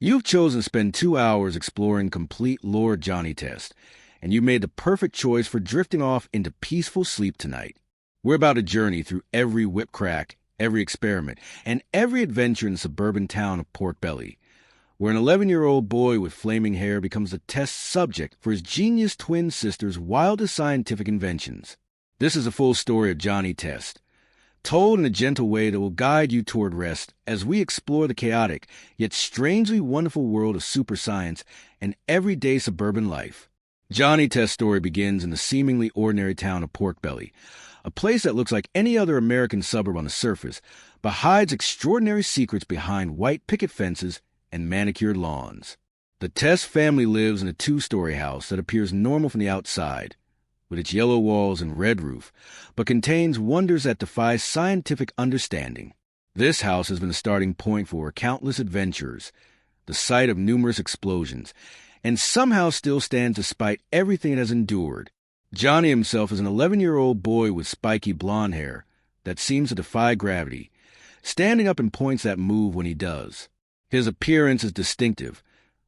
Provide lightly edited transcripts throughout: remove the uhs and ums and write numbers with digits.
You've chosen to spend 2 hours exploring complete lore Johnny Test, and you made the perfect choice for drifting off into peaceful sleep tonight. We're about to journey through every whip crack, every experiment, and every adventure in the suburban town of Pork Belly, where an 11-year-old boy with flaming hair becomes the test subject for his genius twin sister's wildest scientific inventions. This is a full story of Johnny Test, told in a gentle way that will guide you toward rest as we explore the chaotic yet strangely wonderful world of super science and everyday suburban life. Johnny Test's story begins in the seemingly ordinary town of Pork Belly, a place that looks like any other American suburb on the surface, but hides extraordinary secrets behind white picket fences and manicured lawns. The Test family lives in a 2-story house that appears normal from the outside, with its yellow walls and red roof, but contains wonders that defy scientific understanding. This house has been the starting point for countless adventures, the site of numerous explosions, and somehow still stands despite everything it has endured. Johnny himself is an 11-year-old boy with spiky blonde hair that seems to defy gravity, standing up in points that move when he does. His appearance is distinctive,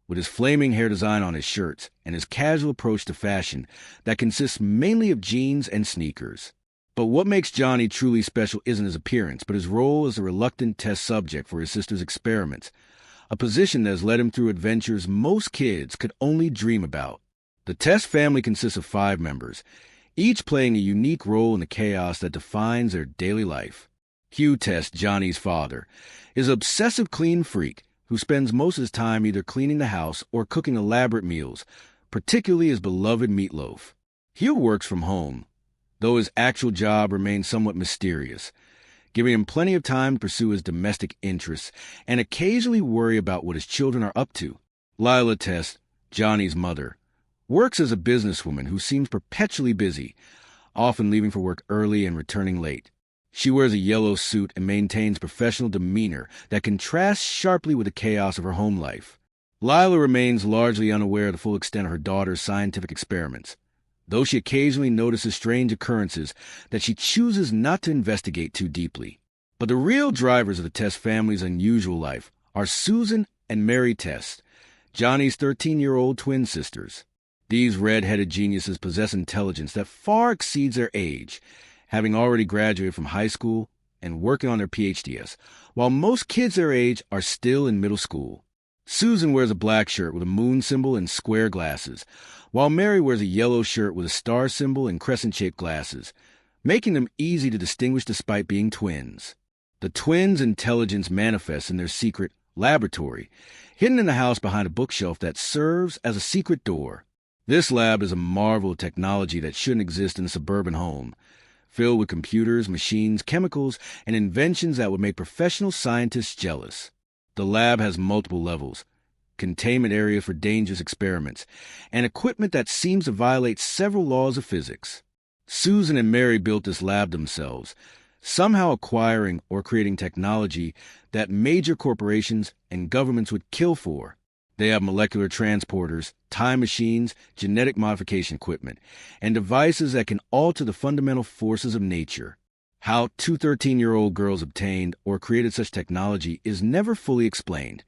with his flaming hair design on his shirts and his casual approach to fashion that consists mainly of jeans and sneakers. But what makes Johnny truly special isn't his appearance, but his role as a reluctant test subject for his sister's experiments, a position that has led him through adventures most kids could only dream about. The Test family consists of 5 members, each playing a unique role in the chaos that defines their daily life. Hugh Test, Johnny's father, is an obsessive clean freak who spends most of his time either cleaning the house or cooking elaborate meals, particularly his beloved meatloaf. Hugh works from home, though his actual job remains somewhat mysterious, giving him plenty of time to pursue his domestic interests and occasionally worry about what his children are up to. Lila Test, Johnny's mother, works as a businesswoman who seems perpetually busy, often leaving for work early and returning late. She wears a yellow suit and maintains professional demeanor that contrasts sharply with the chaos of her home life. Lila remains largely unaware of the full extent of her daughter's scientific experiments, though she occasionally notices strange occurrences that she chooses not to investigate too deeply. But the real drivers of the Test family's unusual life are Susan and Mary Test, Johnny's 13-year-old twin sisters. These red-headed geniuses possess intelligence that far exceeds their age, having already graduated from high school and working on their PhDs, while most kids their age are still in middle school. Susan wears a black shirt with a moon symbol and square glasses, while Mary wears a yellow shirt with a star symbol and crescent-shaped glasses, making them easy to distinguish despite being twins. The twins' intelligence manifests in their secret laboratory, hidden in the house behind a bookshelf that serves as a secret door. This lab is a marvel of technology that shouldn't exist in a suburban home, filled with computers, machines, chemicals, and inventions that would make professional scientists jealous. The lab has multiple levels, containment areas for dangerous experiments, and equipment that seems to violate several laws of physics. Susan and Mary built this lab themselves, somehow acquiring or creating technology that major corporations and governments would kill for. They have molecular transporters, time machines, genetic modification equipment, and devices that can alter the fundamental forces of nature. How 2 13-year-old girls obtained or created such technology is never fully explained,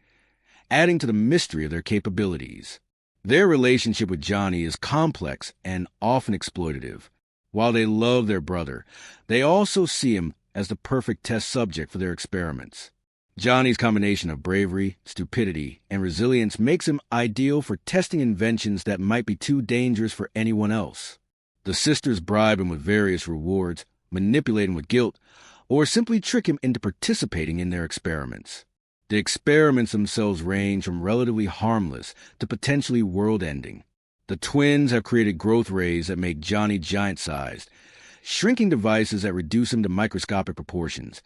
adding to the mystery of their capabilities. Their relationship with Johnny is complex and often exploitative. While they love their brother, they also see him as the perfect test subject for their experiments. Johnny's combination of bravery, stupidity, and resilience makes him ideal for testing inventions that might be too dangerous for anyone else. The sisters bribe him with various rewards, manipulate him with guilt, or simply trick him into participating in their experiments. The experiments themselves range from relatively harmless to potentially world-ending. The twins have created growth rays that make Johnny giant-sized, shrinking devices that reduce him to microscopic proportions,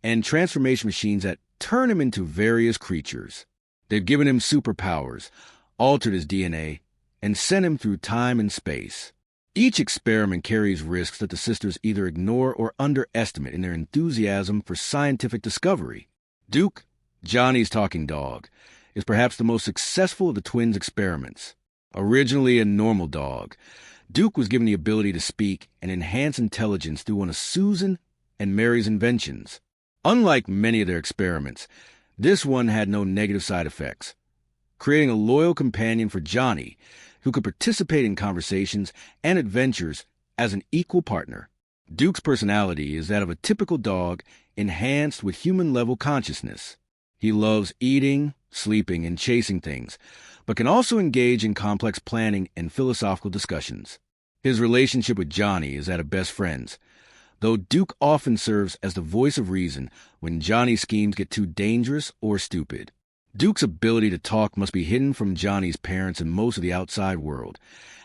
and transformation machines that turn him into various creatures. They've given him superpowers, altered his DNA, and sent him through time and space. Each experiment carries risks that the sisters either ignore or underestimate in their enthusiasm for scientific discovery. Duke, Johnny's talking dog, is perhaps the most successful of the twins' experiments. Originally a normal dog, Duke was given the ability to speak and enhance intelligence through one of Susan and Mary's inventions. Unlike many of their experiments, this one had no negative side effects, creating a loyal companion for Johnny who could participate in conversations and adventures as an equal partner. Duke's personality is that of a typical dog, enhanced with human-level consciousness. He loves eating, sleeping, and chasing things, but can also engage in complex planning and philosophical discussions. His relationship with Johnny is that of best friends, though Duke often serves as the voice of reason when Johnny's schemes get too dangerous or stupid. Duke's ability to talk must be hidden from Johnny's parents and most of the outside world,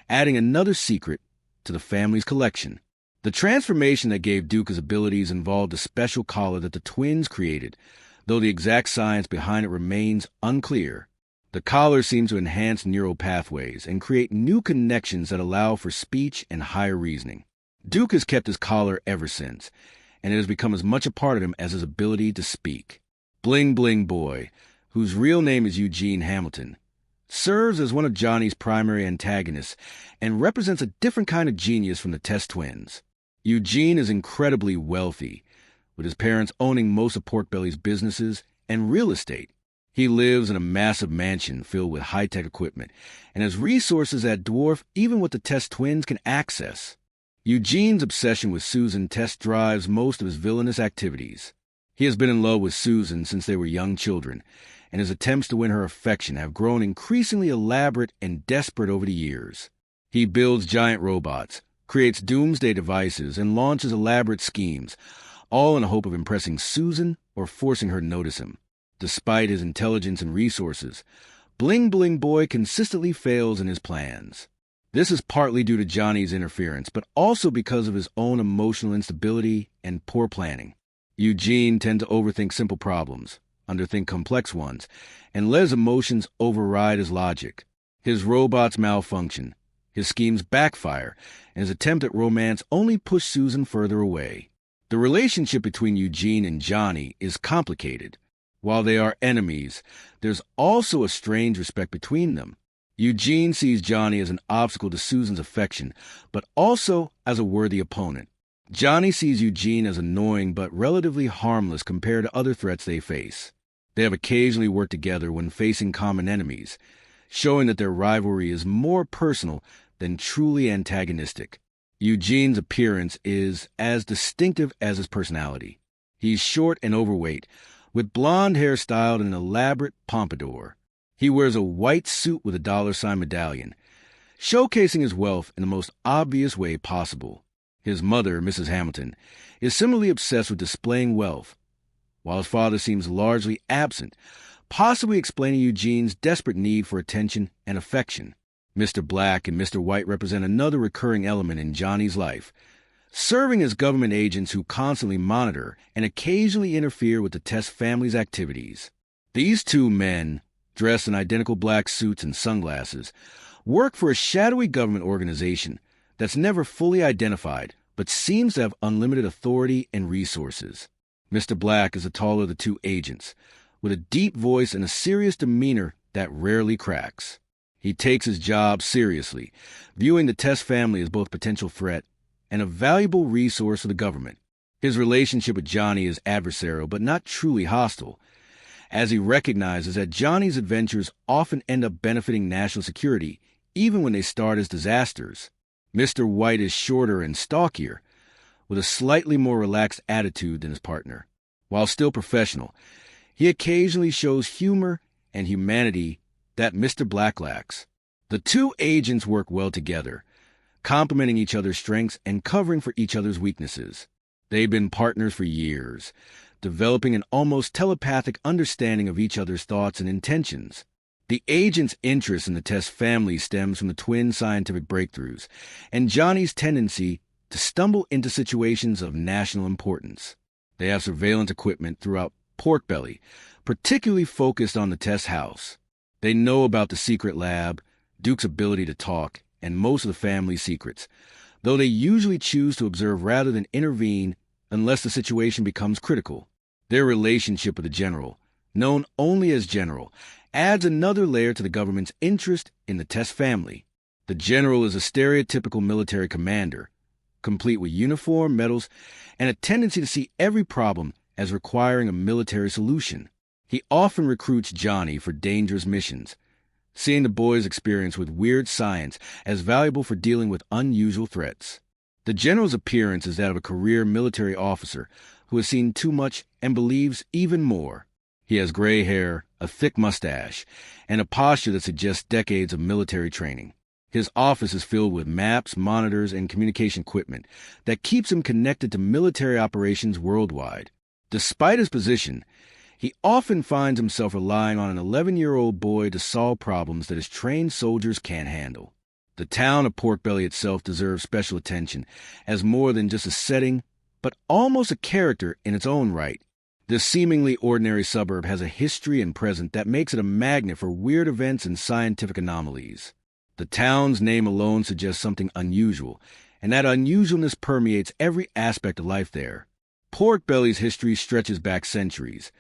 adding another secret to the family's collection. The transformation that gave Duke his abilities involved a special collar that the twins created, though the exact science behind it remains unclear. The collar seems to enhance neural pathways and create new connections that allow for speech and higher reasoning. Duke has kept his collar ever since, and it has become as much a part of him as his ability to speak. Bling Bling Boy, whose real name is Eugene Hamilton, serves as one of Johnny's primary antagonists and represents a different kind of genius from the Test twins. Eugene is incredibly wealthy, with his parents owning most of Pork Belly's businesses and real estate. He lives in a massive mansion filled with high-tech equipment and has resources that dwarf even what the Test twins can access. Eugene's obsession with Susan Test drives most of his villainous activities. He has been in love with Susan since they were young children, and his attempts to win her affection have grown increasingly elaborate and desperate over the years. He builds giant robots, creates doomsday devices, and launches elaborate schemes, all in the hope of impressing Susan or forcing her to notice him. Despite his intelligence and resources, Bling Bling Boy consistently fails in his plans. This is partly due to Johnny's interference, but also because of his own emotional instability and poor planning. Eugene tends to overthink simple problems, underthink complex ones, and let his emotions override his logic. His robots malfunction, his schemes backfire, and his attempt at romance only push Susan further away. The relationship between Eugene and Johnny is complicated. While they are enemies, there's also a strange respect between them. Eugene sees Johnny as an obstacle to Susan's affection, but also as a worthy opponent. Johnny sees Eugene as annoying but relatively harmless compared to other threats they face. They have occasionally worked together when facing common enemies, showing that their rivalry is more personal than truly antagonistic. Eugene's appearance is as distinctive as his personality. He's short and overweight, with blonde hair styled in an elaborate pompadour. He wears a white suit with a $sign medallion, showcasing his wealth in the most obvious way possible. His mother, Mrs. Hamilton, is similarly obsessed with displaying wealth, while his father seems largely absent, possibly explaining Eugene's desperate need for attention and affection. Mr. Black and Mr. White represent another recurring element in Johnny's life, serving as government agents who constantly monitor and occasionally interfere with the Test family's activities. These two men, dressed in identical black suits and sunglasses, work for a shadowy government organization that's never fully identified but seems to have unlimited authority and resources. Mr. Black is the taller of the two agents, with a deep voice and a serious demeanor that rarely cracks. He takes his job seriously, viewing the Test family as both a potential threat and a valuable resource for the government. His relationship with Johnny is adversarial but not truly hostile, as he recognizes that Johnny's adventures often end up benefiting national security, even when they start as disasters. Mr. White is shorter and stockier, with a slightly more relaxed attitude than his partner. While still professional, he occasionally shows humor and humanity that Mr. Black lacks. The two agents work well together, complementing each other's strengths and covering for each other's weaknesses. They've been partners for years, developing an almost telepathic understanding of each other's thoughts and intentions. The agent's interest in the Test family stems from the twin scientific breakthroughs and Johnny's tendency to stumble into situations of national importance. They have surveillance equipment throughout Pork Belly, particularly focused on the Test house. They know about the secret lab, Duke's ability to talk, and most of the family's secrets, though they usually choose to observe rather than intervene unless the situation becomes critical. Their relationship with the General, known only as General, adds another layer to the government's interest in the Test family. The General is a stereotypical military commander, complete with uniform, medals, and a tendency to see every problem as requiring a military solution. He often recruits Johnny for dangerous missions, seeing the boy's experience with weird science as valuable for dealing with unusual threats. The general's appearance is that of a career military officer who has seen too much and believes even more. He has gray hair, a thick mustache, and a posture that suggests decades of military training. His office is filled with maps, monitors, and communication equipment that keeps him connected to military operations worldwide. Despite his position, he often finds himself relying on an 11-year-old boy to solve problems that his trained soldiers can't handle. The town of Pork Belly itself deserves special attention as more than just a setting, but almost a character in its own right. This seemingly ordinary suburb has a history and present that makes it a magnet for weird events and scientific anomalies. The town's name alone suggests something unusual, and that unusualness permeates every aspect of life there. Pork Belly's history stretches back centuries,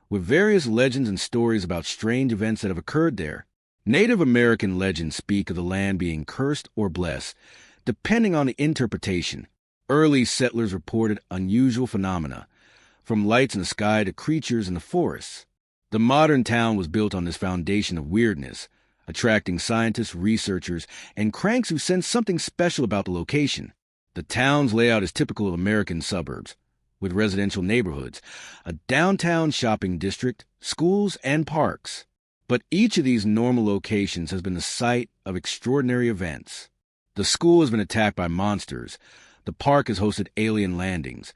with various legends and stories about strange events that have occurred there. Native American legends speak of the land being cursed or blessed, depending on the interpretation. Early settlers reported unusual phenomena, from lights in the sky to creatures in the forests. The modern town was built on this foundation of weirdness, attracting scientists, researchers, and cranks who sense something special about the location. The town's layout is typical of American suburbs, with residential neighborhoods, a downtown shopping district, schools, and parks. But each of these normal locations has been the site of extraordinary events. The school has been attacked by monsters, the park has hosted alien landings,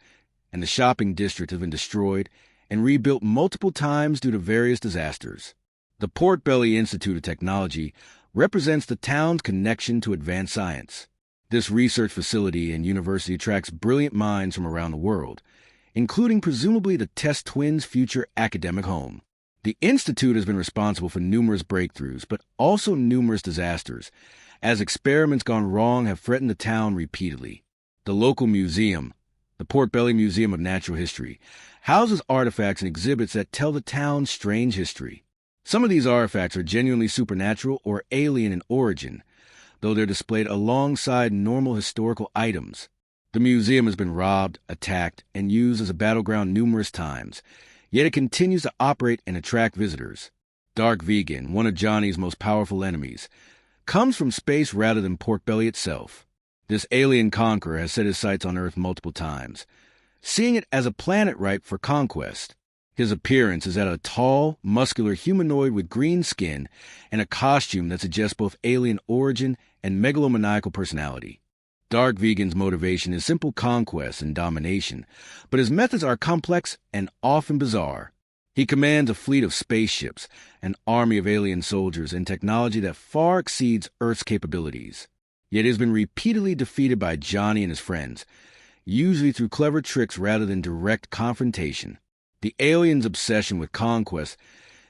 and the shopping district has been destroyed and rebuilt multiple times due to various disasters. The Pork Belly Institute of Technology represents the town's connection to advanced science. This research facility and university attracts brilliant minds from around the world, including presumably the test twins' future academic home. The Institute has been responsible for numerous breakthroughs, but also numerous disasters, as experiments gone wrong have threatened the town repeatedly. The local museum, the Pork Belly Museum of Natural History, houses artifacts and exhibits that tell the town's strange history. Some of these artifacts are genuinely supernatural or alien in origin, though they're displayed alongside normal historical items. The museum has been robbed, attacked, and used as a battleground numerous times, yet it continues to operate and attract visitors. Dark Vegan, one of Johnny's most powerful enemies, comes from space rather than Pork Belly itself. This alien conqueror has set his sights on Earth multiple times, seeing it as a planet ripe for conquest. His appearance is that of a tall, muscular humanoid with green skin and a costume that suggests both alien origin and megalomaniacal personality. Dark Vegan's motivation is simple conquest and domination, but his methods are complex and often bizarre. He commands a fleet of spaceships, an army of alien soldiers, and technology that far exceeds Earth's capabilities. Yet he has been repeatedly defeated by Johnny and his friends, usually through clever tricks rather than direct confrontation. The alien's obsession with conquest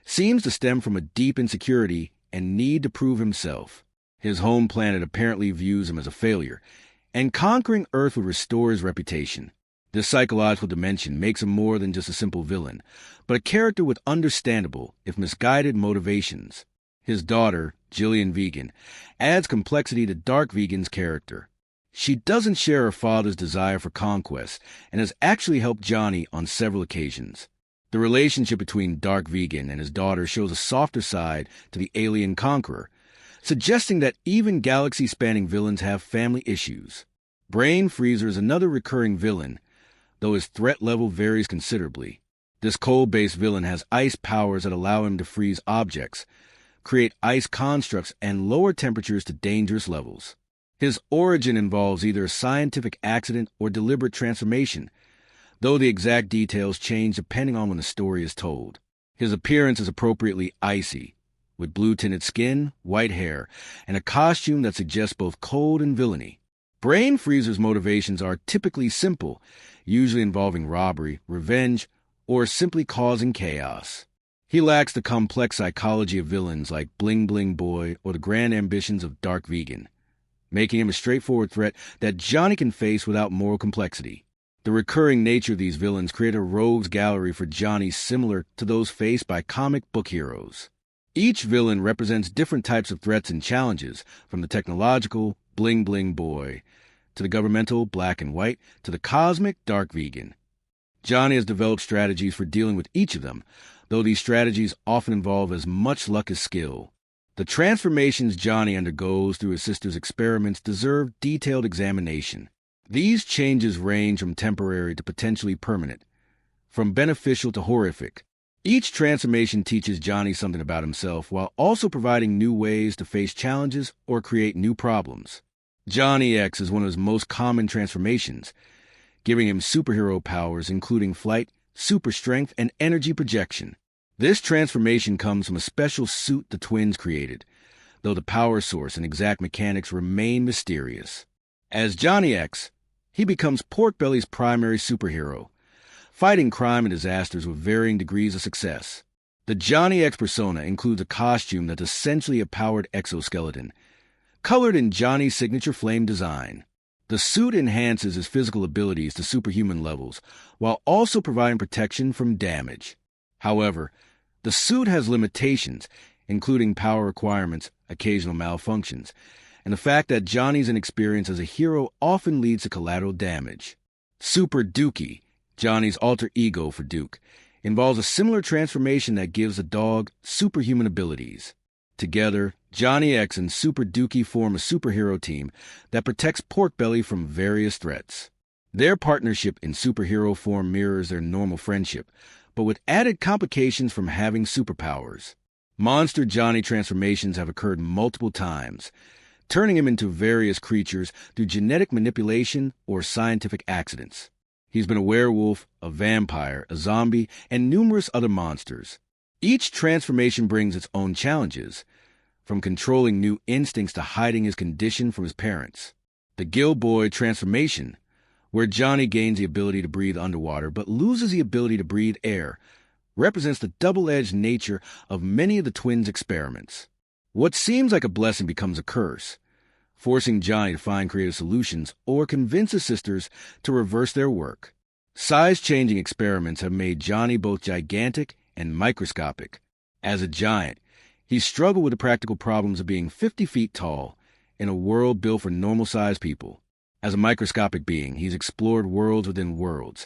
seems to stem from a deep insecurity and need to prove himself. His home planet apparently views him as a failure, and conquering Earth would restore his reputation. This psychological dimension makes him more than just a simple villain, but a character with understandable, if misguided, motivations. His daughter, Jillian Vegan, adds complexity to Dark Vegan's character. She doesn't share her father's desire for conquest and has actually helped Johnny on several occasions. The relationship between Dark Vegan and his daughter shows a softer side to the alien conqueror, suggesting that even galaxy-spanning villains have family issues. Brain Freezer is another recurring villain, though his threat level varies considerably. This cold-based villain has ice powers that allow him to freeze objects, create ice constructs, and lower temperatures to dangerous levels. His origin involves either a scientific accident or deliberate transformation, though the exact details change depending on when the story is told. His appearance is appropriately icy, with blue-tinted skin, white hair, and a costume that suggests both cold and villainy. Brain Freezer's motivations are typically simple, usually involving robbery, revenge, or simply causing chaos. He lacks the complex psychology of villains like Bling Bling Boy or the grand ambitions of Dark Vegan, making him a straightforward threat that Johnny can face without moral complexity. The recurring nature of these villains create a rogues gallery for Johnny similar to those faced by comic book heroes. Each villain represents different types of threats and challenges, from the technological Bling Bling Boy to the governmental Black and White to the cosmic Dark Vegan. Johnny has developed strategies for dealing with each of them, though these strategies often involve as much luck as skill. The transformations Johnny undergoes through his sister's experiments deserve detailed examination. These changes range from temporary to potentially permanent, from beneficial to horrific. Each transformation teaches Johnny something about himself while also providing new ways to face challenges or create new problems. Johnny X is one of his most common transformations, giving him superhero powers including flight, super strength, and energy projection. This transformation comes from a special suit the twins created, though the power source and exact mechanics remain mysterious. As Johnny X, he becomes Porkbelly's primary superhero, fighting crime and disasters with varying degrees of success. The Johnny X persona includes a costume that's essentially a powered exoskeleton, colored in Johnny's signature flame design. The suit enhances his physical abilities to superhuman levels, while also providing protection from damage. However, the suit has limitations, including power requirements, occasional malfunctions, and the fact that Johnny's inexperience as a hero often leads to collateral damage. Super Dookie, Johnny's alter ego for Duke, involves a similar transformation that gives the dog superhuman abilities. Together, Johnny X and Super Dookie form a superhero team that protects Porkbelly from various threats. Their partnership in superhero form mirrors their normal friendship, but with added complications from having superpowers. Monster Johnny transformations have occurred multiple times, turning him into various creatures through genetic manipulation or scientific accidents. He's been a werewolf, a vampire, a zombie, and numerous other monsters. Each transformation brings its own challenges, from controlling new instincts to hiding his condition from his parents. The Gilboy transformation, where Johnny gains the ability to breathe underwater but loses the ability to breathe air, represents the double-edged nature of many of the twins' experiments. What seems like a blessing becomes a curse, forcing Johnny to find creative solutions or convince his sisters to reverse their work. Size-changing experiments have made Johnny both gigantic and microscopic. As a giant, he struggled with the practical problems of being 50 feet tall in a world built for normal-sized people. As a microscopic being, he's explored worlds within worlds,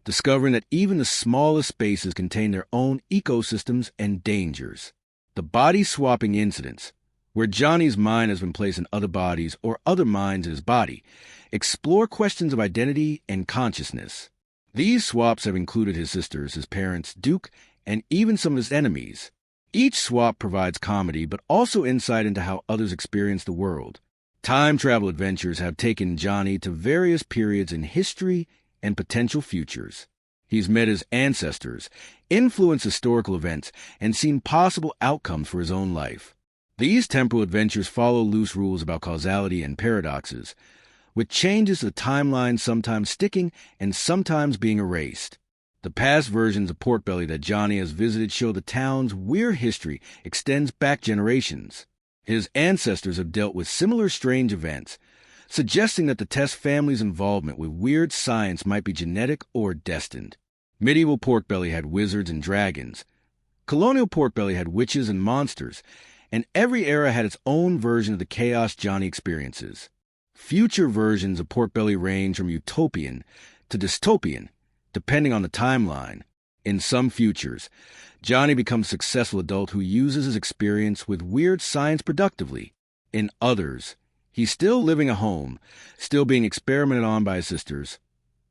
discovering that even the smallest spaces contain their own ecosystems and dangers. The body-swapping incidents, where Johnny's mind has been placed in other bodies or other minds in his body, explore questions of identity and consciousness. These swaps have included his sisters, his parents, Duke, and even some of his enemies. Each swap provides comedy, but also insight into how others experience the world. Time travel adventures have taken Johnny to various periods in history and potential futures. He's met his ancestors, influenced historical events, and seen possible outcomes for his own life. These temporal adventures follow loose rules about causality and paradoxes, with changes to the timeline sometimes sticking and sometimes being erased. The past versions of Porkbelly that Johnny has visited show the town's weird history extends back generations. His ancestors have dealt with similar strange events, suggesting that the Test family's involvement with weird science might be genetic or destined. Medieval Porkbelly had wizards and dragons. Colonial Porkbelly had witches and monsters, and every era had its own version of the chaos Johnny experiences. Future versions of Porkbelly range from utopian to dystopian, depending on the timeline. In some futures, Johnny becomes a successful adult who uses his experience with weird science productively. In others, he's still living at home, still being experimented on by his sisters,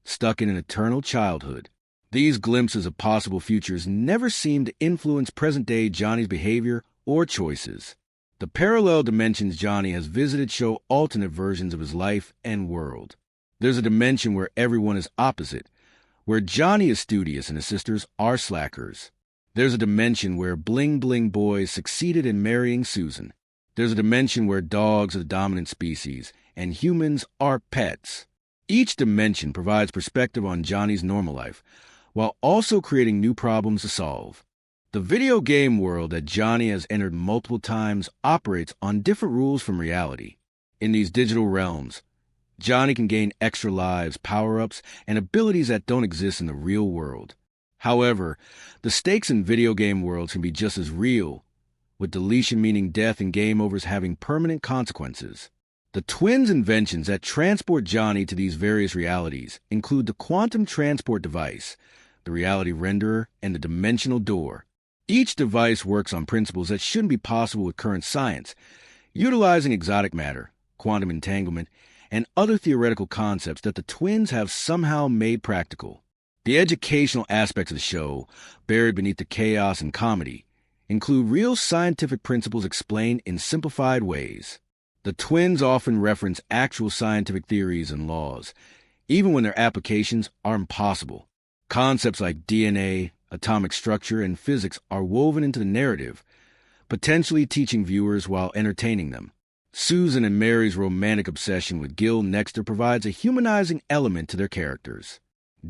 stuck in an eternal childhood. These glimpses of possible futures never seem to influence present-day Johnny's behavior or choices. The parallel dimensions Johnny has visited show alternate versions of his life and world. There's a dimension where everyone is opposite, where Johnny is studious and his sisters are slackers. There's a dimension where Bling Bling Boys succeeded in marrying Susan. There's a dimension where dogs are the dominant species and humans are pets. Each dimension provides perspective on Johnny's normal life, while also creating new problems to solve. The video game world that Johnny has entered multiple times operates on different rules from reality. In these digital realms, Johnny can gain extra lives, power-ups, and abilities that don't exist in the real world. However, the stakes in video game worlds can be just as real, with deletion meaning death and game overs having permanent consequences. The twins' inventions that transport Johnny to these various realities include the quantum transport device, the reality renderer, and the dimensional door. Each device works on principles that shouldn't be possible with current science, utilizing exotic matter, quantum entanglement, and other theoretical concepts that the twins have somehow made practical. The educational aspects of the show, buried beneath the chaos and comedy, include real scientific principles explained in simplified ways. The twins often reference actual scientific theories and laws, even when their applications are impossible. Concepts like DNA, atomic structure, and physics are woven into the narrative, potentially teaching viewers while entertaining them. Susan and Mary's romantic obsession with Gil Nexter provides a humanizing element to their characters.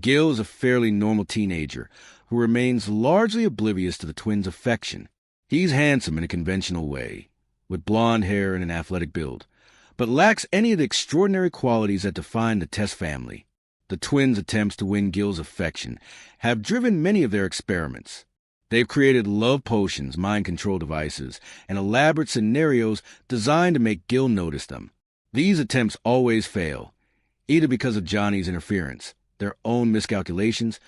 Gil is a fairly normal teenager who remains largely oblivious to the twins' affection. He's handsome in a conventional way, with blonde hair and an athletic build, but lacks any of the extraordinary qualities that define the Test family. The twins' attempts to win Gil's affection have driven many of their experiments. They've created love potions, mind control devices, and elaborate scenarios designed to make Gil notice them. These attempts always fail, either because of Johnny's interference, their own miscalculations,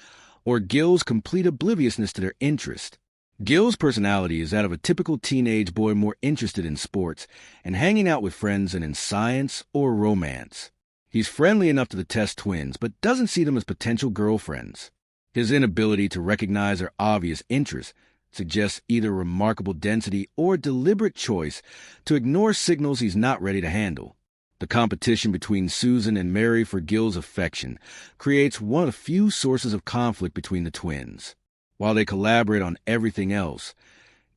or Gil's complete obliviousness to their interest. Gil's personality is that of a typical teenage boy more interested in sports and hanging out with friends than in science or romance. He's friendly enough to the Test twins, but doesn't see them as potential girlfriends. His inability to recognize their obvious interests suggests either remarkable density or deliberate choice to ignore signals he's not ready to handle. The competition between Susan and Mary for Gil's affection creates one of the few sources of conflict between the twins. While they collaborate on everything else,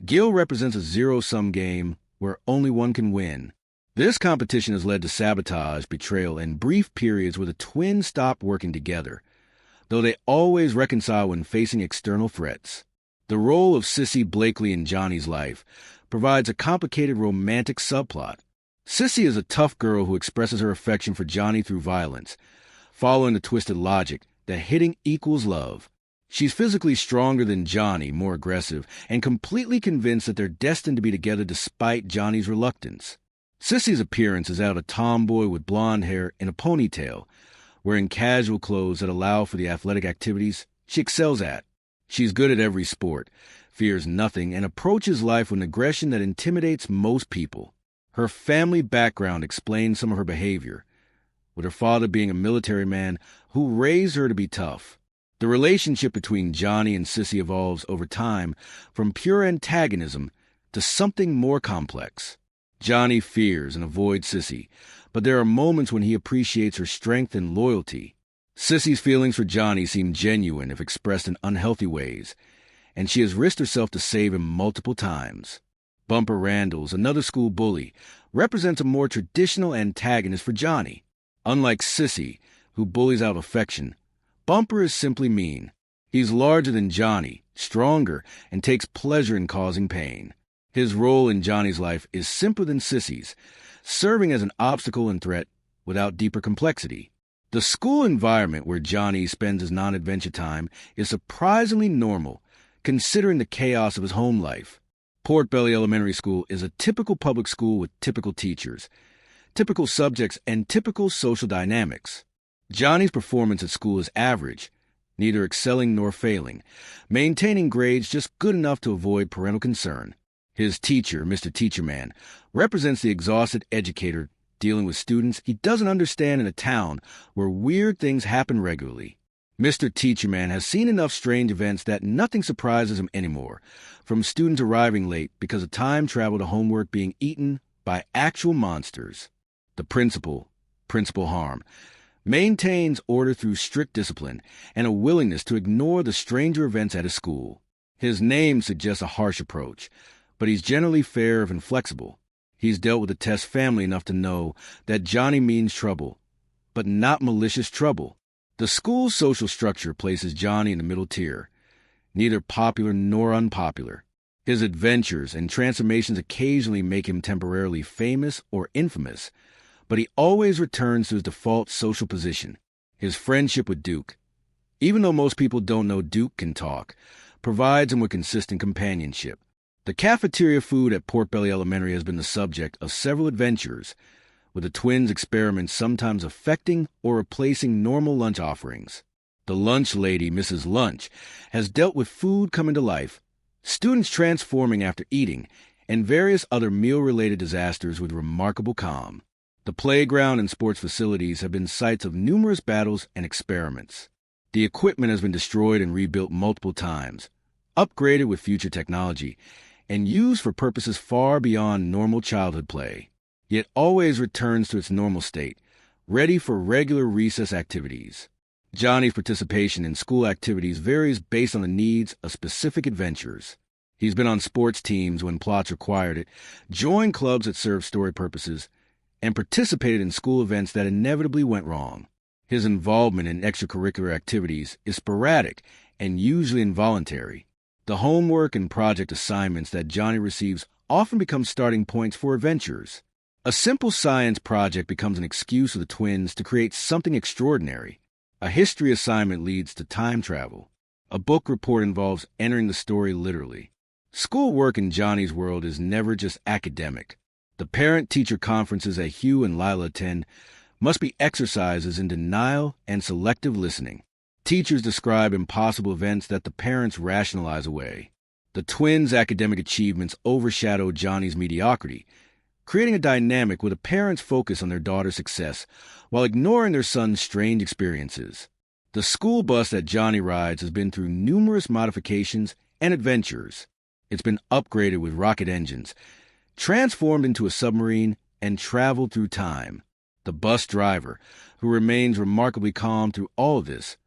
Gil represents a zero-sum game where only one can win. This competition has led to sabotage, betrayal, and brief periods where the twins stop working together, though they always reconcile when facing external threats. The role of Sissy Blakely in Johnny's life provides a complicated romantic subplot. Sissy is a tough girl who expresses her affection for Johnny through violence, following the twisted logic that hitting equals love. She's physically stronger than Johnny, more aggressive, and completely convinced that they're destined to be together despite Johnny's reluctance. Sissy's appearance is that of a tomboy with blonde hair and a ponytail, wearing casual clothes that allow for the athletic activities she excels at. She's good at every sport, fears nothing, and approaches life with an aggression that intimidates most people. Her family background explains some of her behavior, with her father being a military man who raised her to be tough. The relationship between Johnny and Sissy evolves over time from pure antagonism to something more complex. Johnny fears and avoids Sissy, but there are moments when he appreciates her strength and loyalty. Sissy's feelings for Johnny seem genuine if expressed in unhealthy ways, and she has risked herself to save him multiple times. Bumper Randalls, another school bully, represents a more traditional antagonist for Johnny. Unlike Sissy, who bullies out affection, Bumper is simply mean. He's larger than Johnny, stronger, and takes pleasure in causing pain. His role in Johnny's life is simpler than Sissy's, serving as an obstacle and threat without deeper complexity. The school environment where Johnny spends his non-adventure time is surprisingly normal, considering the chaos of his home life. Port Belly Elementary School is a typical public school with typical teachers, typical subjects, and typical social dynamics. Johnny's performance at school is average, neither excelling nor failing, maintaining grades just good enough to avoid parental concern. His teacher, Mr. Teacherman, represents the exhausted educator dealing with students he doesn't understand in a town where weird things happen regularly. Mr. Teacherman has seen enough strange events that nothing surprises him anymore, from students arriving late because of time travel to homework being eaten by actual monsters. The principal, Principal Harm, maintains order through strict discipline and a willingness to ignore the stranger events at his school. His name suggests a harsh approach, but he's generally fair and flexible. He's dealt with the Test family enough to know that Johnny means trouble, but not malicious trouble. The school's social structure places Johnny in the middle tier, neither popular nor unpopular. His adventures and transformations occasionally make him temporarily famous or infamous, but he always returns to his default social position, his friendship with Duke. Even though most people don't know Duke can talk, provides him with consistent companionship. The cafeteria food at Port Belly Elementary has been the subject of several adventures, with the twins' experiments sometimes affecting or replacing normal lunch offerings. The lunch lady, Mrs. Lunch, has dealt with food coming to life, students transforming after eating, and various other meal-related disasters with remarkable calm. The playground and sports facilities have been sites of numerous battles and experiments. The equipment has been destroyed and rebuilt multiple times, upgraded with future technology, and used for purposes far beyond normal childhood play, yet always returns to its normal state, ready for regular recess activities. Johnny's participation in school activities varies based on the needs of specific adventures. He's been on sports teams when plots required it, joined clubs that served story purposes, and participated in school events that inevitably went wrong. His involvement in extracurricular activities is sporadic and usually involuntary. The homework and project assignments that Johnny receives often become starting points for adventures. A simple science project becomes an excuse for the twins to create something extraordinary. A history assignment leads to time travel. A book report involves entering the story literally. Schoolwork in Johnny's world is never just academic. The parent-teacher conferences that Hugh and Lila attend must be exercises in denial and selective listening. Teachers describe impossible events that the parents rationalize away. The twins' academic achievements overshadow Johnny's mediocrity, creating a dynamic where the parents focus on their daughter's success while ignoring their son's strange experiences. The school bus that Johnny rides has been through numerous modifications and adventures. It's been upgraded with rocket engines, transformed into a submarine, and traveled through time. The bus driver, who remains remarkably calm through all of this,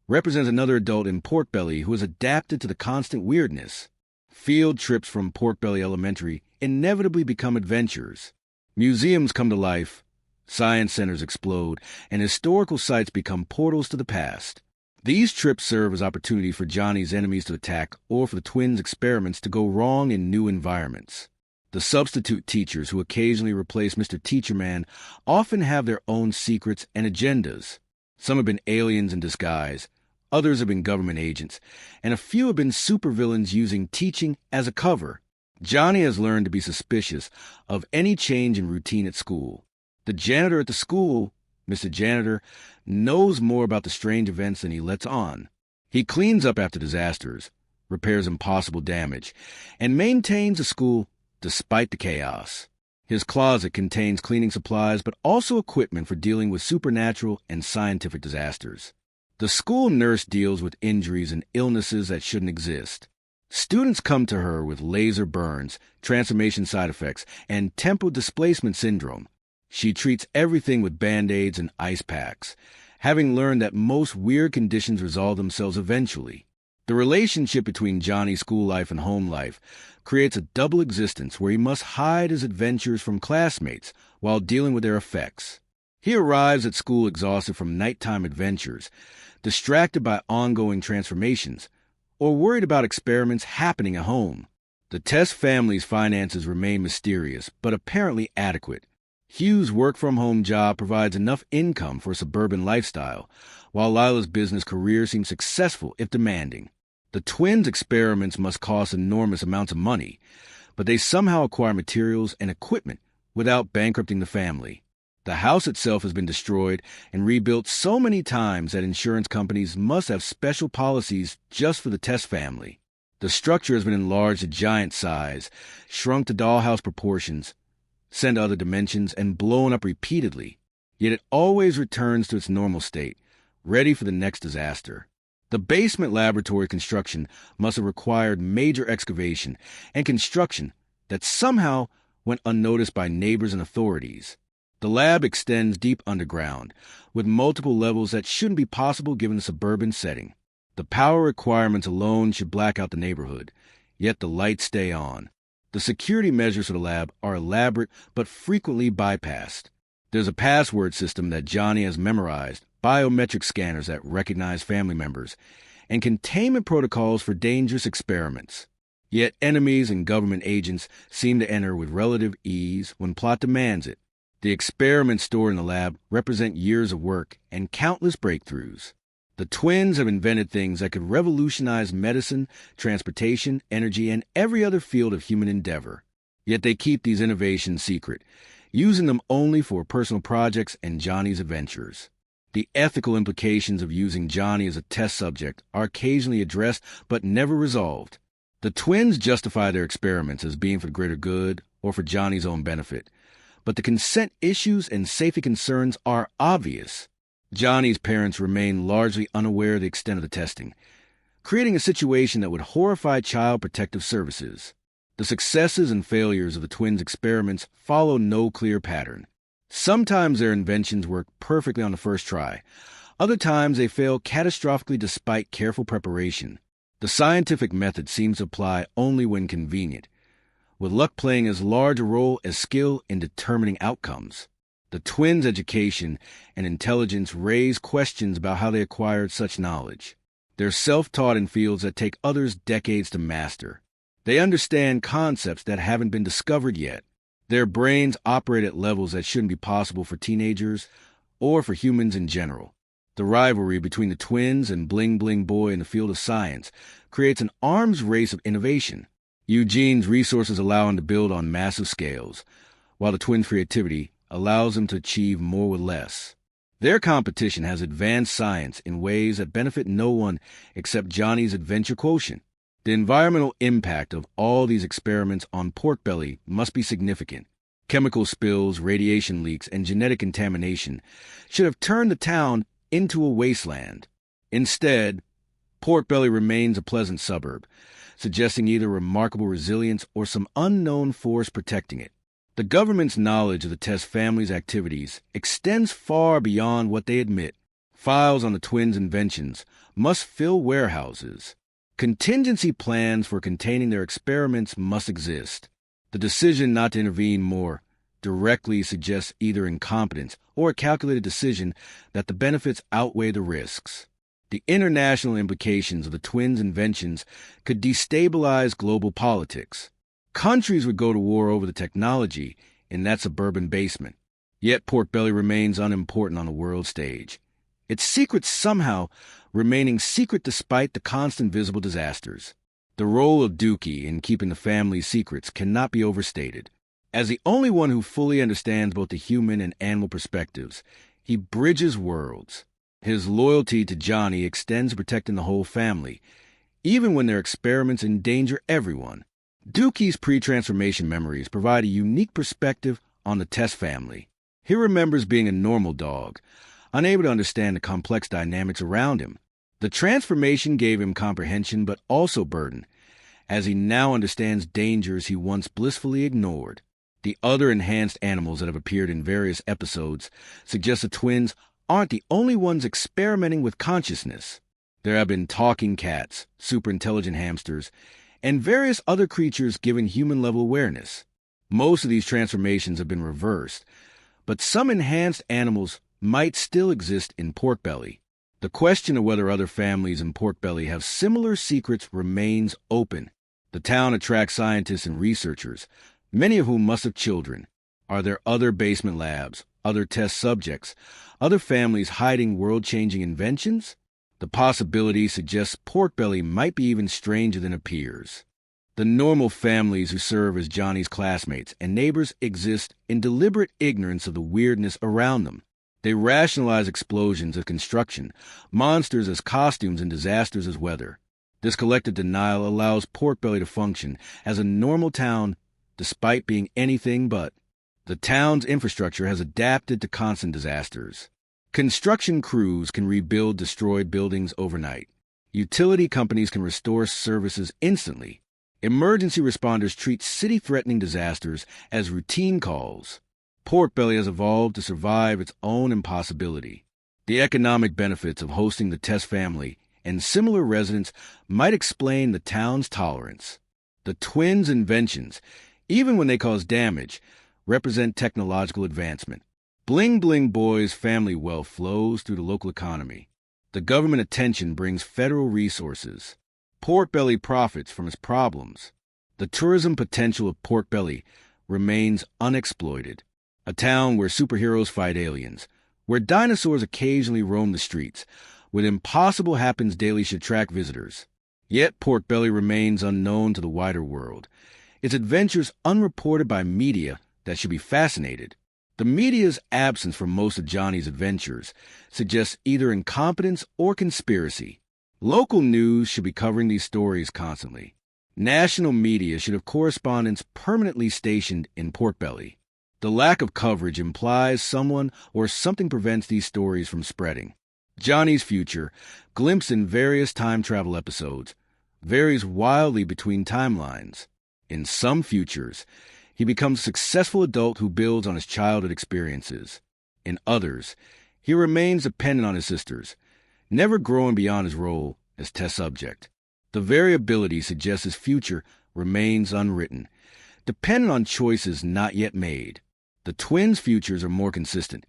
represents another adult in Pork Belly who has adapted to the constant weirdness. Field trips from Pork Belly Elementary inevitably become adventures. Museums come to life, science centers explode, and historical sites become portals to the past. These trips serve as opportunities for Johnny's enemies to attack or for the twins' experiments to go wrong in new environments. The substitute teachers who occasionally replace Mr. Teacher Man often have their own secrets and agendas. Some have been aliens in disguise, others have been government agents, and a few have been supervillains using teaching as a cover. Johnny has learned to be suspicious of any change in routine at school. The janitor at the school, Mr. Janitor, knows more about the strange events than he lets on. He cleans up after disasters, repairs impossible damage, and maintains the school despite the chaos. His closet contains cleaning supplies but also equipment for dealing with supernatural and scientific disasters. The school nurse deals with injuries and illnesses that shouldn't exist. Students come to her with laser burns, transformation side effects, and temporal displacement syndrome. She treats everything with Band-Aids and ice packs, having learned that most weird conditions resolve themselves eventually. The relationship between Johnny's school life and home life creates a double existence where he must hide his adventures from classmates while dealing with their effects. He arrives at school exhausted from nighttime adventures, distracted by ongoing transformations, or worried about experiments happening at home. The Test family's finances remain mysterious, but apparently adequate. Hugh's work-from-home job provides enough income for a suburban lifestyle, while Lila's business career seems successful if demanding. The twins' experiments must cost enormous amounts of money, but they somehow acquire materials and equipment without bankrupting the family. The house itself has been destroyed and rebuilt so many times that insurance companies must have special policies just for the Test family. The structure has been enlarged to giant size, shrunk to dollhouse proportions, sent to other dimensions, and blown up repeatedly, yet it always returns to its normal state, ready for the next disaster. The basement laboratory construction must have required major excavation and construction that somehow went unnoticed by neighbors and authorities. The lab extends deep underground, with multiple levels that shouldn't be possible given the suburban setting. The power requirements alone should black out the neighborhood, yet the lights stay on. The security measures for the lab are elaborate but frequently bypassed. There's a password system that Johnny has memorized, biometric scanners that recognize family members, and containment protocols for dangerous experiments. Yet enemies and government agents seem to enter with relative ease when plot demands it. The experiments stored in the lab represent years of work and countless breakthroughs. The twins have invented things that could revolutionize medicine, transportation, energy, and every other field of human endeavor. Yet they keep these innovations secret, using them only for personal projects and Johnny's adventures. The ethical implications of using Johnny as a test subject are occasionally addressed but never resolved. The twins justify their experiments as being for the greater good or for Johnny's own benefit, but the consent issues and safety concerns are obvious. Johnny's parents remain largely unaware of the extent of the testing, creating a situation that would horrify Child Protective Services. The successes and failures of the twins' experiments follow no clear pattern. Sometimes their inventions work perfectly on the first try. Other times they fail catastrophically despite careful preparation. The scientific method seems to apply only when convenient, with luck playing as large a role as skill in determining outcomes. The twins' education and intelligence raise questions about how they acquired such knowledge. They're self-taught in fields that take others decades to master. They understand concepts that haven't been discovered yet. Their brains operate at levels that shouldn't be possible for teenagers or for humans in general. The rivalry between the twins and Bling Bling Boy in the field of science creates an arms race of innovation. Eugene's resources allow him to build on massive scales, while the twins' creativity allows them to achieve more with less. Their competition has advanced science in ways that benefit no one except Johnny's adventure quotient. The environmental impact of all these experiments on Pork Belly must be significant. Chemical spills, radiation leaks, and genetic contamination should have turned the town into a wasteland. Instead, Pork Belly remains a pleasant suburb, suggesting either remarkable resilience or some unknown force protecting it. The government's knowledge of the Test family's activities extends far beyond what they admit. Files on the twins' inventions must fill warehouses. Contingency plans for containing their experiments must exist. The decision not to intervene more directly suggests either incompetence or a calculated decision that the benefits outweigh the risks. The international implications of the twins' inventions could destabilize global politics. Countries would go to war over the technology in that suburban basement. Yet Pork Belly remains unimportant on the world stage, its secrets somehow remaining secret despite the constant visible disasters. The role of Dookie in keeping the family's secrets cannot be overstated. As the only one who fully understands both the human and animal perspectives, he bridges worlds. His loyalty to Johnny extends to protecting the whole family, even when their experiments endanger everyone. Dookie's pre-transformation memories provide a unique perspective on the Test family. He remembers being a normal dog, unable to understand the complex dynamics around him. The transformation gave him comprehension but also burden, as he now understands dangers he once blissfully ignored. The other enhanced animals that have appeared in various episodes suggest the twins aren't the only ones experimenting with consciousness. There have been talking cats, super-intelligent hamsters, and various other creatures given human-level awareness. Most of these transformations have been reversed, but some enhanced animals might still exist in Pork Belly. The question of whether other families in Pork Belly have similar secrets remains open. The town attracts scientists and researchers, many of whom must have children. Are there other basement labs, other test subjects, other families hiding world-changing inventions? The possibility suggests Pork Belly might be even stranger than it appears. The normal families who serve as Johnny's classmates and neighbors exist in deliberate ignorance of the weirdness around them. They rationalize explosions as construction, monsters as costumes, and disasters as weather. This collective denial allows Pork Belly to function as a normal town despite being anything but. The town's infrastructure has adapted to constant disasters. Construction crews can rebuild destroyed buildings overnight. Utility companies can restore services instantly. Emergency responders treat city-threatening disasters as routine calls. Pork Belly has evolved to survive its own impossibility. The economic benefits of hosting the Test family and similar residents might explain the town's tolerance. The twins' inventions, even when they cause damage, represent technological advancement. Bling Bling Boy's family wealth flows through the local economy. The government attention brings federal resources. Pork Belly profits from its problems. The tourism potential of Pork Belly remains unexploited. A town where superheroes fight aliens, where dinosaurs occasionally roam the streets, where impossible happens daily should attract visitors. Yet Pork Belly remains unknown to the wider world. Its adventures unreported by media that should be fascinated. The media's absence from most of Johnny's adventures suggests either incompetence or conspiracy. Local news should be covering these stories constantly. National media should have correspondents permanently stationed in Pork Belly. The lack of coverage implies someone or something prevents these stories from spreading. Johnny's future, glimpsed in various time travel episodes, varies wildly between timelines. In some futures, he becomes a successful adult who builds on his childhood experiences. In others, he remains dependent on his sisters, never growing beyond his role as test subject. The variability suggests his future remains unwritten, dependent on choices not yet made. The twins' futures are more consistent,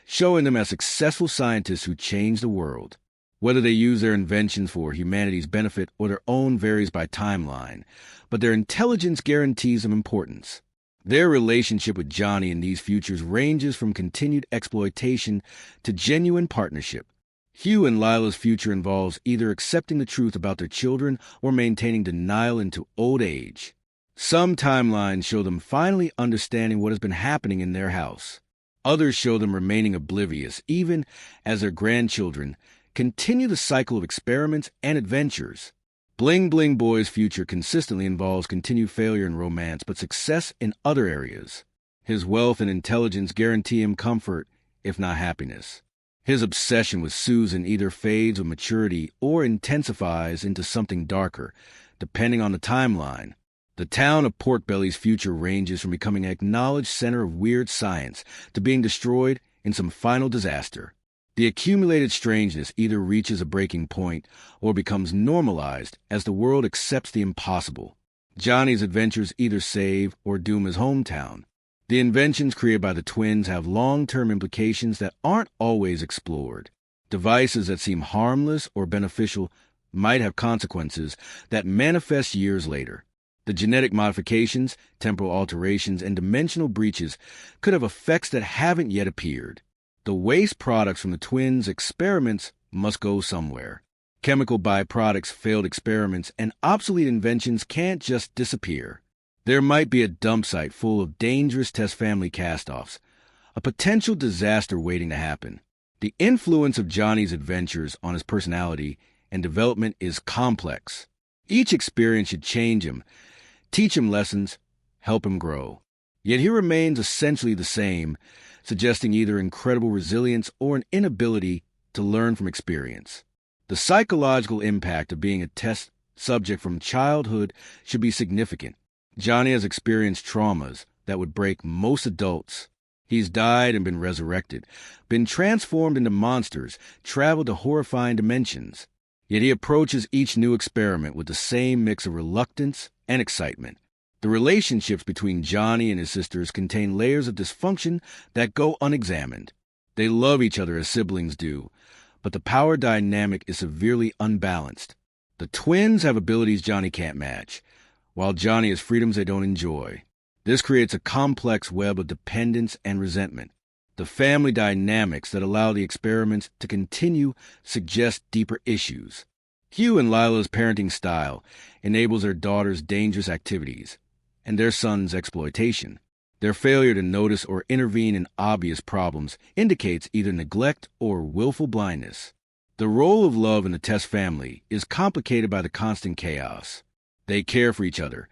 showing them as successful scientists who change the world. Whether they use their inventions for humanity's benefit or their own varies by timeline, but their intelligence guarantees them importance. Their relationship with Johnny in these futures ranges from continued exploitation to genuine partnership. Hugh and Lila's future involves either accepting the truth about their children or maintaining denial into old age. Some timelines show them finally understanding what has been happening in their house. Others show them remaining oblivious, even as their grandchildren continue the cycle of experiments and adventures. Bling Bling Boy's future consistently involves continued failure in romance, but success in other areas. His wealth and intelligence guarantee him comfort, if not happiness. His obsession with Susan either fades with maturity or intensifies into something darker, depending on the timeline. The town of Pork Belly's future ranges from becoming an acknowledged center of weird science to being destroyed in some final disaster. The accumulated strangeness either reaches a breaking point or becomes normalized as the world accepts the impossible. Johnny's adventures either save or doom his hometown. The inventions created by the twins have long-term implications that aren't always explored. Devices that seem harmless or beneficial might have consequences that manifest years later. The genetic modifications, temporal alterations, and dimensional breaches could have effects that haven't yet appeared. The waste products from the twins' experiments must go somewhere. Chemical byproducts, failed experiments, and obsolete inventions can't just disappear. There might be a dump site full of dangerous test family cast-offs, a potential disaster waiting to happen. The influence of Johnny's adventures on his personality and development is complex. Each experience should change him, teach him lessons, help him grow. Yet he remains essentially the same, suggesting either incredible resilience or an inability to learn from experience. The psychological impact of being a test subject from childhood should be significant. Johnny has experienced traumas that would break most adults. He's died and been resurrected, been transformed into monsters, traveled to horrifying dimensions. Yet he approaches each new experiment with the same mix of reluctance and excitement. The relationships between Johnny and his sisters contain layers of dysfunction that go unexamined. They love each other as siblings do, but the power dynamic is severely unbalanced. The twins have abilities Johnny can't match, while Johnny has freedoms they don't enjoy. This creates a complex web of dependence and resentment. The family dynamics that allow the experiments to continue suggest deeper issues. Hugh and Lila's parenting style enables their daughter's dangerous activities and their son's exploitation. Their failure to notice or intervene in obvious problems indicates either neglect or willful blindness. The role of love in the Test family is complicated by the constant chaos. They care for each other,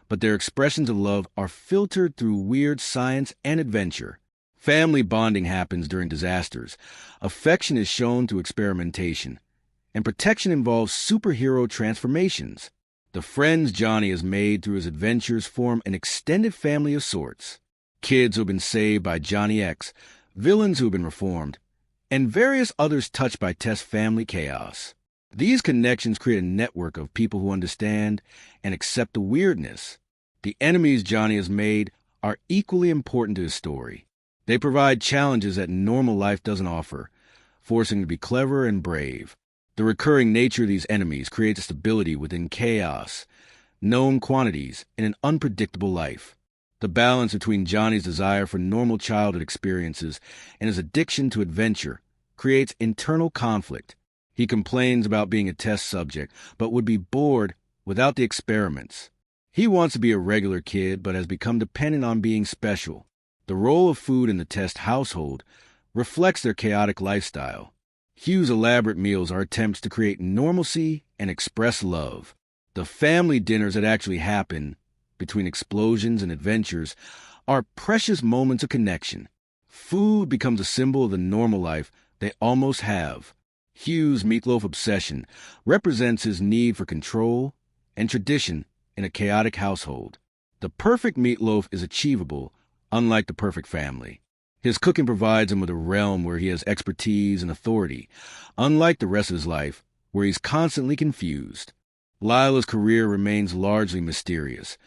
but their expressions of love are filtered through weird science and adventure. Family bonding happens during disasters. Affection is shown through experimentation. And protection involves superhero transformations. The friends Johnny has made through his adventures form an extended family of sorts. Kids who have been saved by Johnny X, villains who have been reformed, and various others touched by Test family chaos. These connections create a network of people who understand and accept the weirdness. The enemies Johnny has made are equally important to his story. They provide challenges that normal life doesn't offer, forcing him to be clever and brave. The recurring nature of these enemies creates stability within chaos, known quantities, in an unpredictable life. The balance between Johnny's desire for normal childhood experiences and his addiction to adventure creates internal conflict. He complains about being a test subject, but would be bored without the experiments. He wants to be a regular kid, but has become dependent on being special. The role of food in the Test household reflects their chaotic lifestyle. Hugh's elaborate meals are attempts to create normalcy and express love. The family dinners that actually happen, between explosions and adventures, are precious moments of connection. Food becomes a symbol of the normal life they almost have. Hugh's meatloaf obsession represents his need for control and tradition in a chaotic household. The perfect meatloaf is achievable, unlike the perfect family. His cooking provides him with a realm where he has expertise and authority, unlike the rest of his life, where he's constantly confused. Lila's career remains largely mysterious,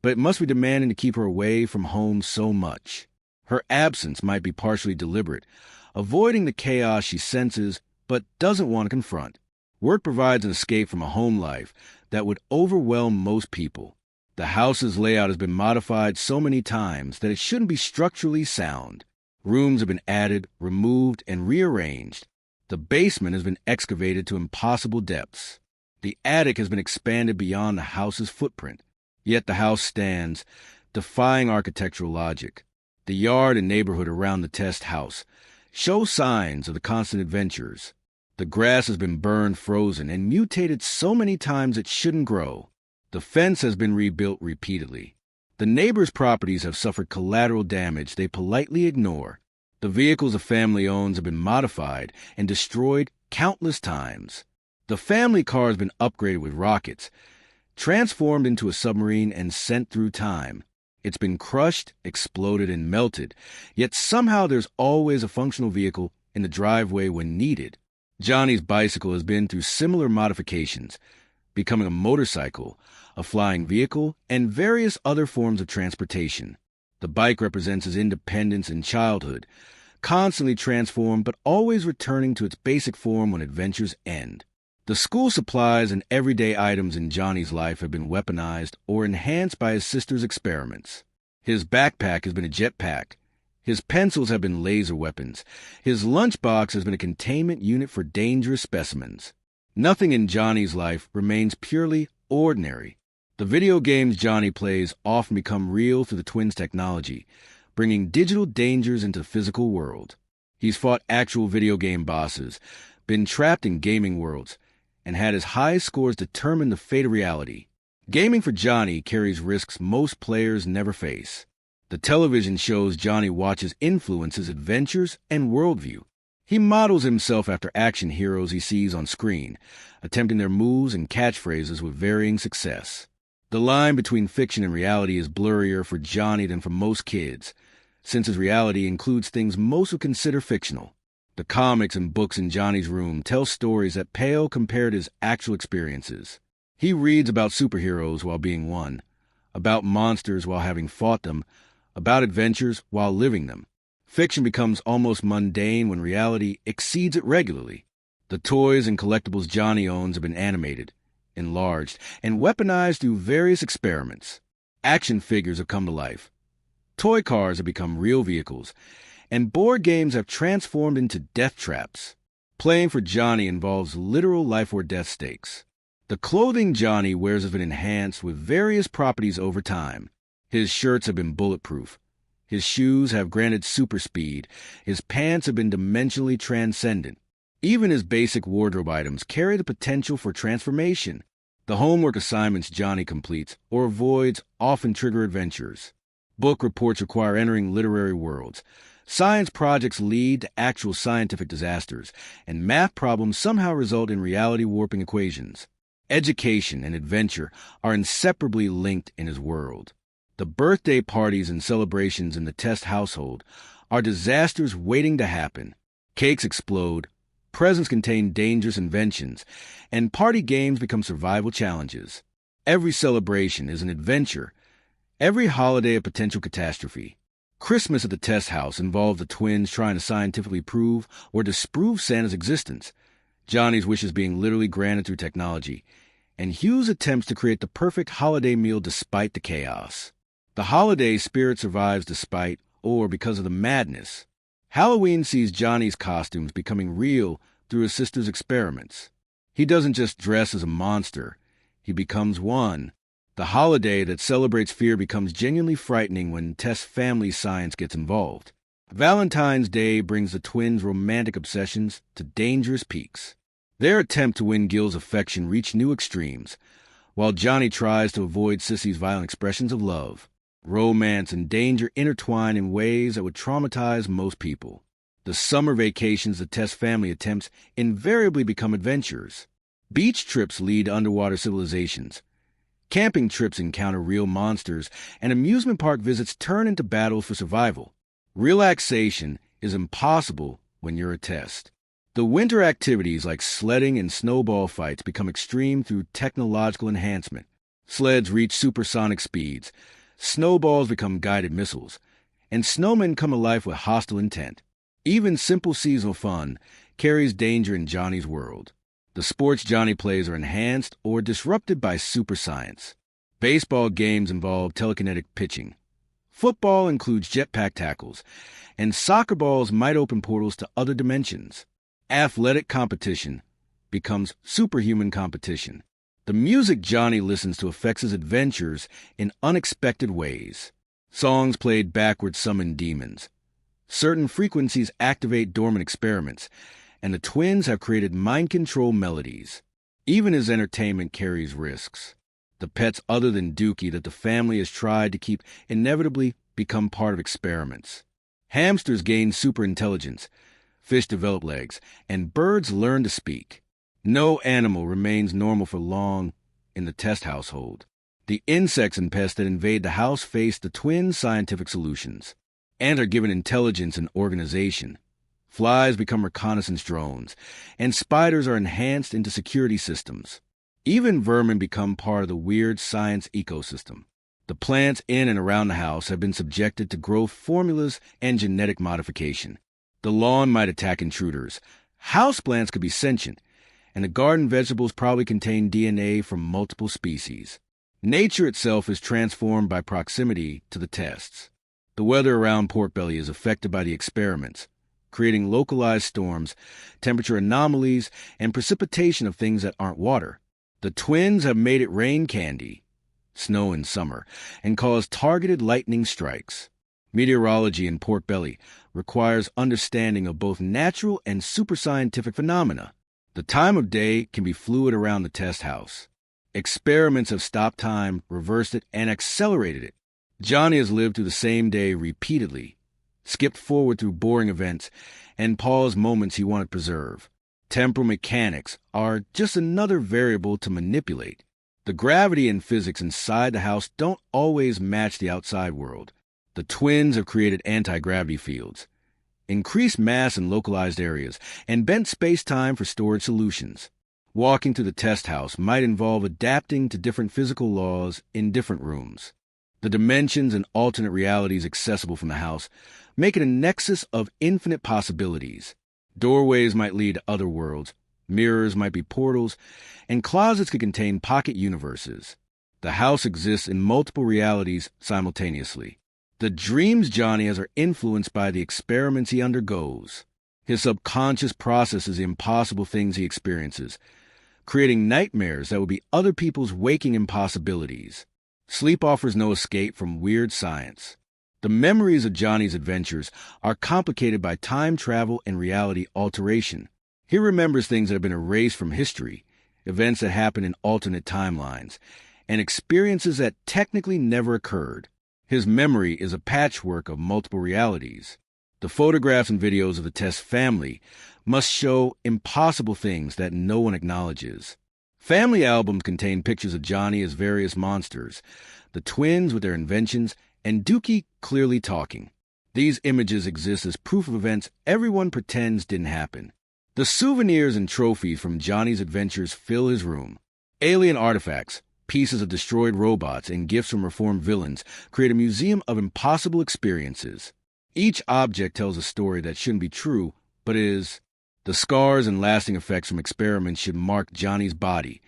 but it must be demanding to keep her away from home so much. Her absence might be partially deliberate, avoiding the chaos she senses but doesn't want to confront. Work provides an escape from a home life that would overwhelm most people. The house's layout has been modified so many times that it shouldn't be structurally sound. Rooms have been added, removed, and rearranged. The basement has been excavated to impossible depths. The attic has been expanded beyond the house's footprint. Yet the house stands, defying architectural logic. The yard and neighborhood around the test house show signs of the constant adventures. The grass has been burned frozen and mutated so many times it shouldn't grow. The fence has been rebuilt repeatedly. The neighbors' properties have suffered collateral damage they politely ignore. The vehicles the family owns have been modified and destroyed countless times. The family car has been upgraded with rockets, transformed into a submarine and sent through time. It's been crushed, exploded, and melted, yet somehow there's always a functional vehicle in the driveway when needed. Johnny's bicycle has been through similar modifications, becoming a motorcycle, a flying vehicle, and various other forms of transportation. The bike represents his independence in childhood, constantly transformed but always returning to its basic form when adventures end. The school supplies and everyday items in Johnny's life have been weaponized or enhanced by his sister's experiments. His backpack has been a jetpack. His pencils have been laser weapons. His lunchbox has been a containment unit for dangerous specimens. Nothing in Johnny's life remains purely ordinary. The video games Johnny plays often become real through the twins' technology, bringing digital dangers into the physical world. He's fought actual video game bosses, been trapped in gaming worlds, and had his high scores determine the fate of reality. Gaming for Johnny carries risks most players never face. The television shows Johnny watches influence his adventures and worldview. He models himself after action heroes he sees on screen, attempting their moves and catchphrases with varying success. The line between fiction and reality is blurrier for Johnny than for most kids, since his reality includes things most would consider fictional. The comics and books in Johnny's room tell stories that pale compared to his actual experiences. He reads about superheroes while being one, about monsters while having fought them, about adventures while living them. Fiction becomes almost mundane when reality exceeds it regularly. The toys and collectibles Johnny owns have been animated, enlarged, and weaponized through various experiments. Action figures have come to life. Toy cars have become real vehicles, and board games have transformed into death traps. Playing for Johnny involves literal life or death stakes. The clothing Johnny wears has been enhanced with various properties over time. His shirts have been bulletproof. His shoes have granted super speed. His pants have been dimensionally transcendent. Even his basic wardrobe items carry the potential for transformation. The homework assignments Johnny completes or avoids often trigger adventures. Book reports require entering literary worlds. Science projects lead to actual scientific disasters, and math problems somehow result in reality-warping equations. Education and adventure are inseparably linked in his world. The birthday parties and celebrations in the Test household are disasters waiting to happen. Cakes explode, presents contain dangerous inventions, and party games become survival challenges. Every celebration is an adventure, every holiday a potential catastrophe. Christmas at the Test house involved the twins trying to scientifically prove or disprove Santa's existence, Johnny's wishes being literally granted through technology, and Hugh's attempts to create the perfect holiday meal despite the chaos. The holiday spirit survives despite, or because of the madness. Halloween sees Johnny's costumes becoming real through his sister's experiments. He doesn't just dress as a monster, he becomes one. The holiday that celebrates fear becomes genuinely frightening when Tess' family science gets involved. Valentine's Day brings the twins' romantic obsessions to dangerous peaks. Their attempt to win Gil's affection reached new extremes. while Johnny tries to avoid Sissy's violent expressions of love. Romance and danger intertwine in ways that would traumatize most people. The summer vacations the Test family attempts invariably become adventures. Beach trips lead to underwater civilizations. Camping trips encounter real monsters, and amusement park visits turn into battles for survival. Relaxation is impossible when you're a Test. The winter activities like sledding and snowball fights become extreme through technological enhancement. Sleds reach supersonic speeds, snowballs become guided missiles, and snowmen come alive with hostile intent. Even simple seasonal fun carries danger in Johnny's world. The sports Johnny plays are enhanced or disrupted by super science. Baseball games involve telekinetic pitching. Football includes jetpack tackles, and soccer balls might open portals to other dimensions. Athletic competition becomes superhuman competition. The music Johnny listens to affects his adventures in unexpected ways. Songs played backwards summon demons. Certain frequencies activate dormant experiments, and the twins have created mind control melodies. Even his entertainment carries risks. The pets other than Dookie that the family has tried to keep inevitably become part of experiments. Hamsters gain superintelligence, fish develop legs, and birds learn to speak. No animal remains normal for long in the Test household. The insects and pests that invade the house face the twins' scientific solutions and are given intelligence and organization. Flies become reconnaissance drones, and spiders are enhanced into security systems. Even vermin become part of the weird science ecosystem. The plants in and around the house have been subjected to growth formulas and genetic modification. The lawn might attack intruders. Houseplants could be sentient, and the garden vegetables probably contain DNA from multiple species. Nature itself is transformed by proximity to the tests. The weather around Port Belly is affected by the experiments, creating localized storms, temperature anomalies, and precipitation of things that aren't water. The twins have made it rain candy, snow in summer, and caused targeted lightning strikes. Meteorology in Port Belly requires understanding of both natural and superscientific phenomena. The time of day can be fluid around the Test house. Experiments have stopped time, reversed it, and accelerated it. Johnny has lived through the same day repeatedly, skipped forward through boring events, and paused moments he wanted to preserve. Temporal mechanics are just another variable to manipulate. The gravity and physics inside the house don't always match the outside world. The twins have created anti-gravity fields, increased mass in localized areas, and bent space-time for storage solutions. Walking to the Test house might involve adapting to different physical laws in different rooms. The dimensions and alternate realities accessible from the house make it a nexus of infinite possibilities. Doorways might lead to other worlds, mirrors might be portals, and closets could contain pocket universes. The house exists in multiple realities simultaneously. The dreams Johnny has are influenced by the experiments he undergoes. His subconscious processes the impossible things he experiences, creating nightmares that would be other people's waking impossibilities. Sleep offers no escape from weird science. The memories of Johnny's adventures are complicated by time travel and reality alteration. He remembers things that have been erased from history, events that happen in alternate timelines, and experiences that technically never occurred. His memory is a patchwork of multiple realities. The photographs and videos of the Test family must show impossible things that no one acknowledges. Family albums contain pictures of Johnny as various monsters, the twins with their inventions, and Dookie clearly talking. These images exist as proof of events everyone pretends didn't happen. The souvenirs and trophies from Johnny's adventures fill his room. Alien artifacts, pieces of destroyed robots, and gifts from reformed villains create a museum of impossible experiences. Each object tells a story that shouldn't be true, but is. The scars and lasting effects from experiments should mark Johnny's body,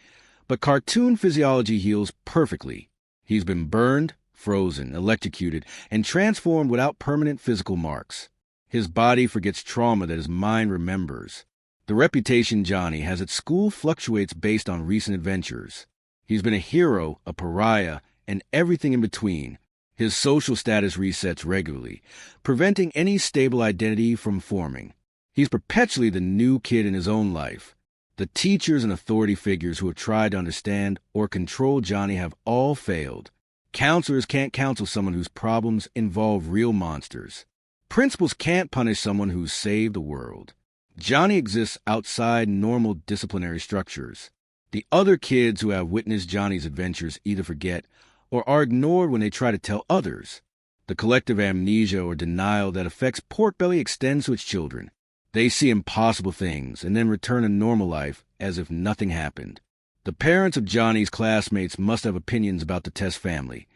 but cartoon physiology heals perfectly. He's been burned, frozen, electrocuted, and transformed without permanent physical marks. His body forgets trauma that his mind remembers. The reputation Johnny has at school fluctuates based on recent adventures. He's been a hero, a pariah, and everything in between. His social status resets regularly, preventing any stable identity from forming. He's perpetually the new kid in his own life. The teachers and authority figures who have tried to understand or control Johnny have all failed. Counselors can't counsel someone whose problems involve real monsters. Principals can't punish someone who's saved the world. Johnny exists outside normal disciplinary structures. The other kids who have witnessed Johnny's adventures either forget or are ignored when they try to tell others. The collective amnesia or denial that affects Pork Belly extends to its children. They see impossible things and then return to normal life as if nothing happened. The parents of Johnny's classmates must have opinions about the Test family,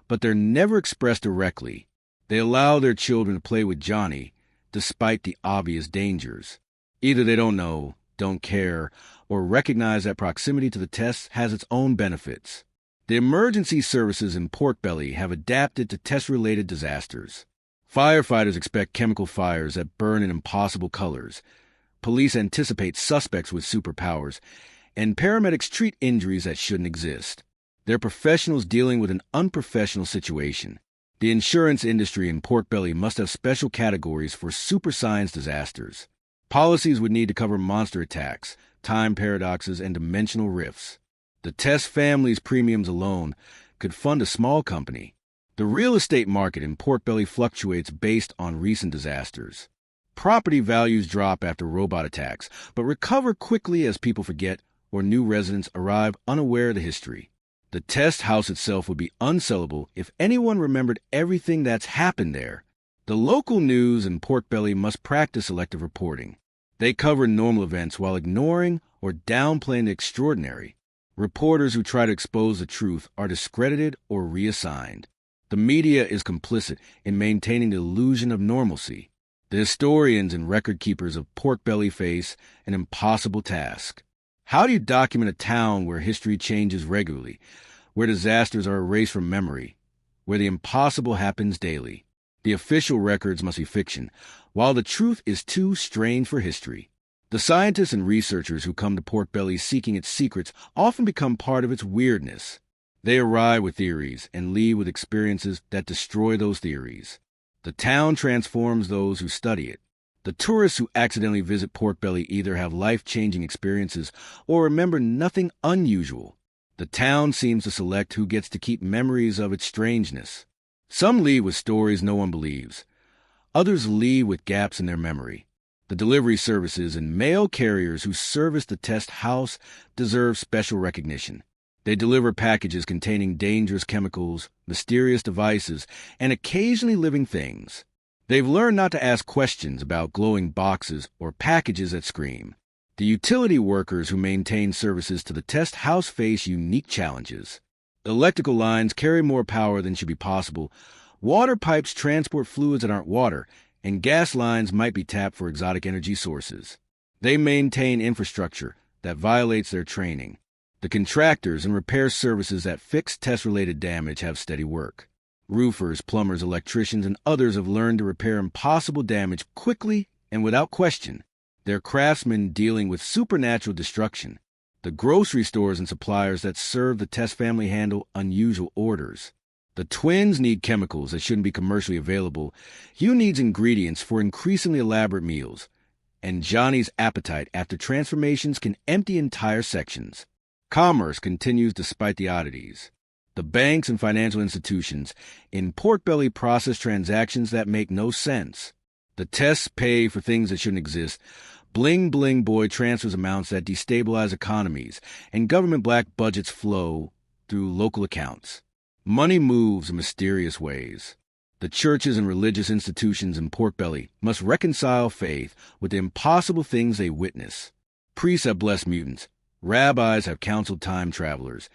but they're never expressed directly. They allow their children to play with Johnny, despite the obvious dangers. Either they don't know, don't care, or recognize that proximity to the Test has its own benefits. The emergency services in Pork Belly have adapted to Test-related disasters. Firefighters expect chemical fires that burn in impossible colors. Police anticipate suspects with superpowers, and paramedics treat injuries that shouldn't exist. They're professionals dealing with an unprofessional situation. The insurance industry in Pork Belly must have special categories for super science disasters. Policies would need to cover monster attacks, time paradoxes, and dimensional rifts. The Test family's premiums alone could fund a small company. The real estate market in Pork Belly fluctuates based on recent disasters. Property values drop after robot attacks, but recover quickly as people forget or new residents arrive unaware of the history. The Test house itself would be unsellable if anyone remembered everything that's happened there. The local news in Pork Belly must practice selective reporting. They cover normal events while ignoring or downplaying the extraordinary. Reporters who try to expose the truth are discredited or reassigned. The media is complicit in maintaining the illusion of normalcy. The historians and record keepers of Pork Belly face an impossible task. How do you document a town where history changes regularly, where disasters are erased from memory, where the impossible happens daily? The official records must be fiction, while the truth is too strange for history. The scientists and researchers who come to Pork Belly seeking its secrets often become part of its weirdness. They arrive with theories and leave with experiences that destroy those theories. The town transforms those who study it. The tourists who accidentally visit Pork Belly either have life-changing experiences or remember nothing unusual. The town seems to select who gets to keep memories of its strangeness. Some leave with stories no one believes. Others leave with gaps in their memory. The delivery services and mail carriers who service the Test house deserve special recognition. They deliver packages containing dangerous chemicals, mysterious devices, and occasionally living things. They've learned not to ask questions about glowing boxes or packages that scream. The utility workers who maintain services to the Test house face unique challenges. Electrical lines carry more power than should be possible. Water pipes transport fluids that aren't water, and gas lines might be tapped for exotic energy sources. They maintain infrastructure that violates their training. The contractors and repair services that fix Test-related damage have steady work. Roofers, plumbers, electricians, and others have learned to repair impossible damage quickly and without question. They're craftsmen dealing with supernatural destruction. The grocery stores and suppliers that serve the Test family handle unusual orders. The twins need chemicals that shouldn't be commercially available. Hugh needs ingredients for increasingly elaborate meals. And Johnny's appetite after transformations can empty entire sections. Commerce continues despite the oddities. The banks and financial institutions in Pork Belly process transactions that make no sense. The Tests pay for things that shouldn't exist. Bling Bling Boy transfers amounts that destabilize economies, and government black budgets flow through local accounts. Money moves in mysterious ways. The churches and religious institutions in Pork Belly must reconcile faith with the impossible things they witness. Priests have blessed mutants, rabbis have counseled time travelers,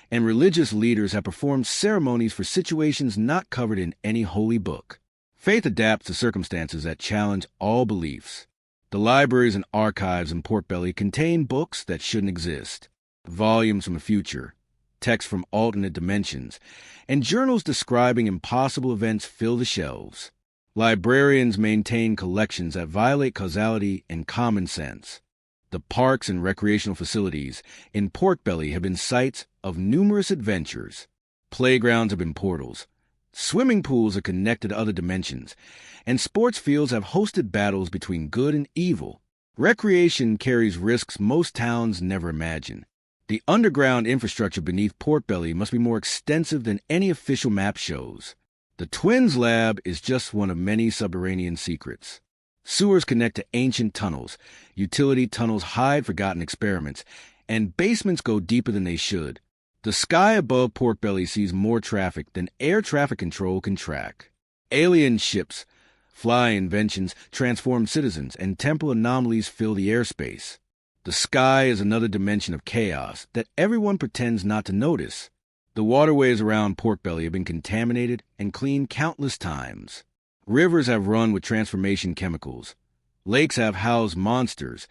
and religious leaders have performed ceremonies for situations not covered in any holy book. Faith adapts to circumstances that challenge all beliefs. The libraries and archives in Pork Belly contain books that shouldn't exist, volumes from the future, texts from alternate dimensions, and journals describing impossible events fill the shelves. Librarians maintain collections that violate causality and common sense. The parks and recreational facilities in Pork Belly have been sites of numerous adventures. Playgrounds have been portals. Swimming pools are connected to other dimensions, and sports fields have hosted battles between good and evil. Recreation carries risks most towns never imagine. The underground infrastructure beneath Port Belly must be more extensive than any official map shows. The Twins Lab is just one of many subterranean secrets. Sewers connect to ancient tunnels, utility tunnels hide forgotten experiments, and basements go deeper than they should. The sky above Port Belly sees more traffic than air traffic control can track. Alien ships, fly inventions, transform citizens, and temporal anomalies fill the airspace. The sky is another dimension of chaos that everyone pretends not to notice. The waterways around Port Belly have been contaminated and cleaned countless times. Rivers have run with transformation chemicals. Lakes have housed monsters,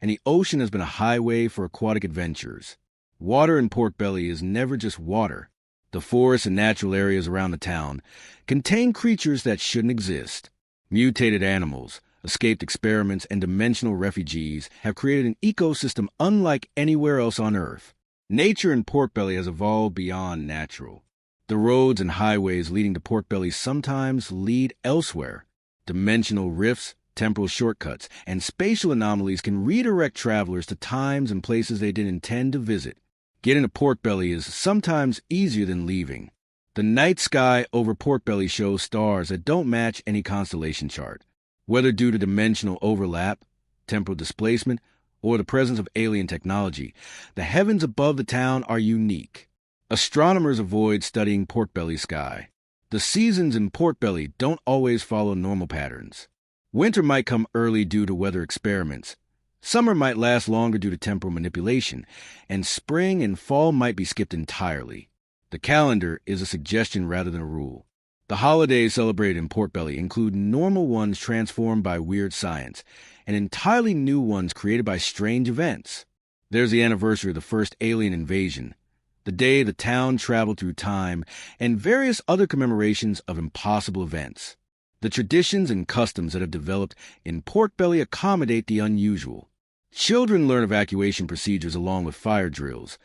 and the ocean has been a highway for aquatic adventures. Water in Port Belly is never just water. The forests and natural areas around the town contain creatures that shouldn't exist. Mutated animals, escaped experiments, and dimensional refugees have created an ecosystem unlike anywhere else on Earth. Nature in Port Belly has evolved beyond natural. The roads and highways leading to Port Belly sometimes lead elsewhere. Dimensional rifts, temporal shortcuts, and spatial anomalies can redirect travelers to times and places they didn't intend to visit. Getting to Port Belly is sometimes easier than leaving. The night sky over Port Belly shows stars that don't match any constellation chart. Whether due to dimensional overlap, temporal displacement, or the presence of alien technology, the heavens above the town are unique. Astronomers avoid studying Port Belly sky. The seasons in Port Belly don't always follow normal patterns. Winter might come early due to weather experiments. Summer might last longer due to temporal manipulation, and spring and fall might be skipped entirely. The calendar is a suggestion rather than a rule. The holidays celebrated in Port Belly include normal ones transformed by weird science, and entirely new ones created by strange events. There's the anniversary of the first alien invasion, the day the town traveled through time, and various other commemorations of impossible events. The traditions and customs that have developed in Port Belly accommodate the unusual. Children learn evacuation procedures along with fire drills.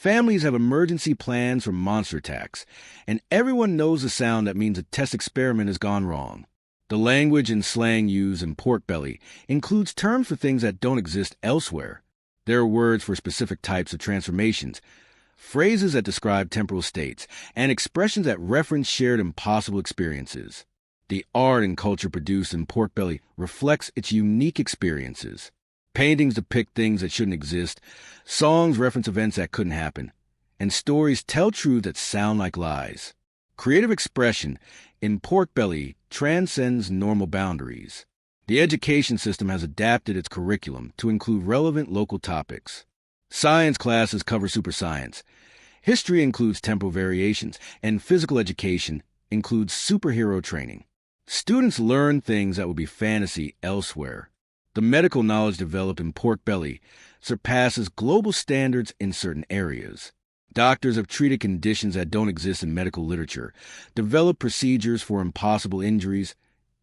Families have emergency plans for monster attacks, and everyone knows the sound that means a test experiment has gone wrong. The language and slang used in Port Belly includes terms for things that don't exist elsewhere. There are words for specific types of transformations, phrases that describe temporal states, and expressions that reference shared impossible experiences. The art and culture produced in Port Belly reflects its unique experiences. Paintings depict things that shouldn't exist, songs reference events that couldn't happen, and stories tell truths that sound like lies. Creative expression in Port Belly transcends normal boundaries. The education system has adapted its curriculum to include relevant local topics. Science classes cover super science. History includes temporal variations, and physical education includes superhero training. Students learn things that would be fantasy elsewhere. The medical knowledge developed in Port Belly surpasses global standards in certain areas. Doctors have treated conditions that don't exist in medical literature, developed procedures for impossible injuries,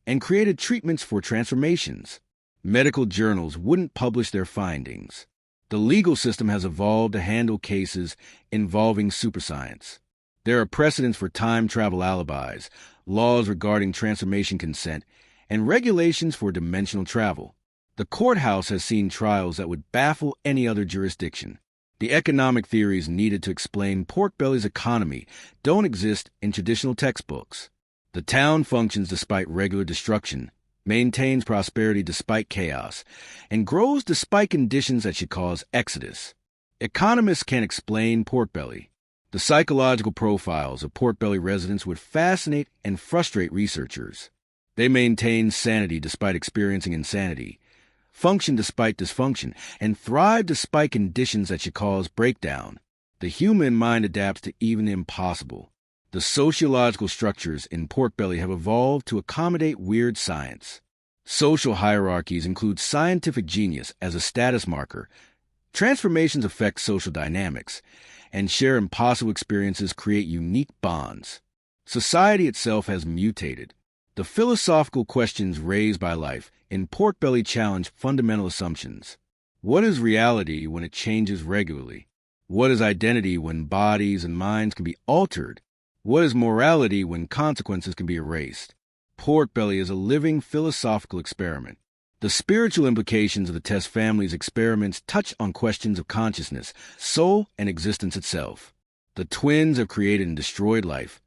and created treatments for transformations. Medical journals wouldn't publish their findings. The legal system has evolved to handle cases involving superscience. There are precedents for time travel alibis, laws regarding transformation consent, and regulations for dimensional travel. The courthouse has seen trials that would baffle any other jurisdiction. The economic theories needed to explain Port Belly's economy don't exist in traditional textbooks. The town functions despite regular destruction, maintains prosperity despite chaos, and grows despite conditions that should cause exodus. Economists can't explain Port Belly. The psychological profiles of Port Belly residents would fascinate and frustrate researchers. They maintain sanity despite experiencing insanity, function despite dysfunction, and thrive despite conditions that should cause breakdown. The human mind adapts to even the impossible. The sociological structures in Port Belly have evolved to accommodate weird science. Social hierarchies include scientific genius as a status marker. Transformations affect social dynamics, and share impossible experiences create unique bonds. Society itself has mutated. The philosophical questions raised by life in Port Belly challenge fundamental assumptions. What is reality when it changes regularly? What is identity when bodies and minds can be altered? What is morality when consequences can be erased? Port Belly is a living philosophical experiment. The spiritual implications of the Test family's experiments touch on questions of consciousness, soul, and existence itself. The twins have created and destroyed life.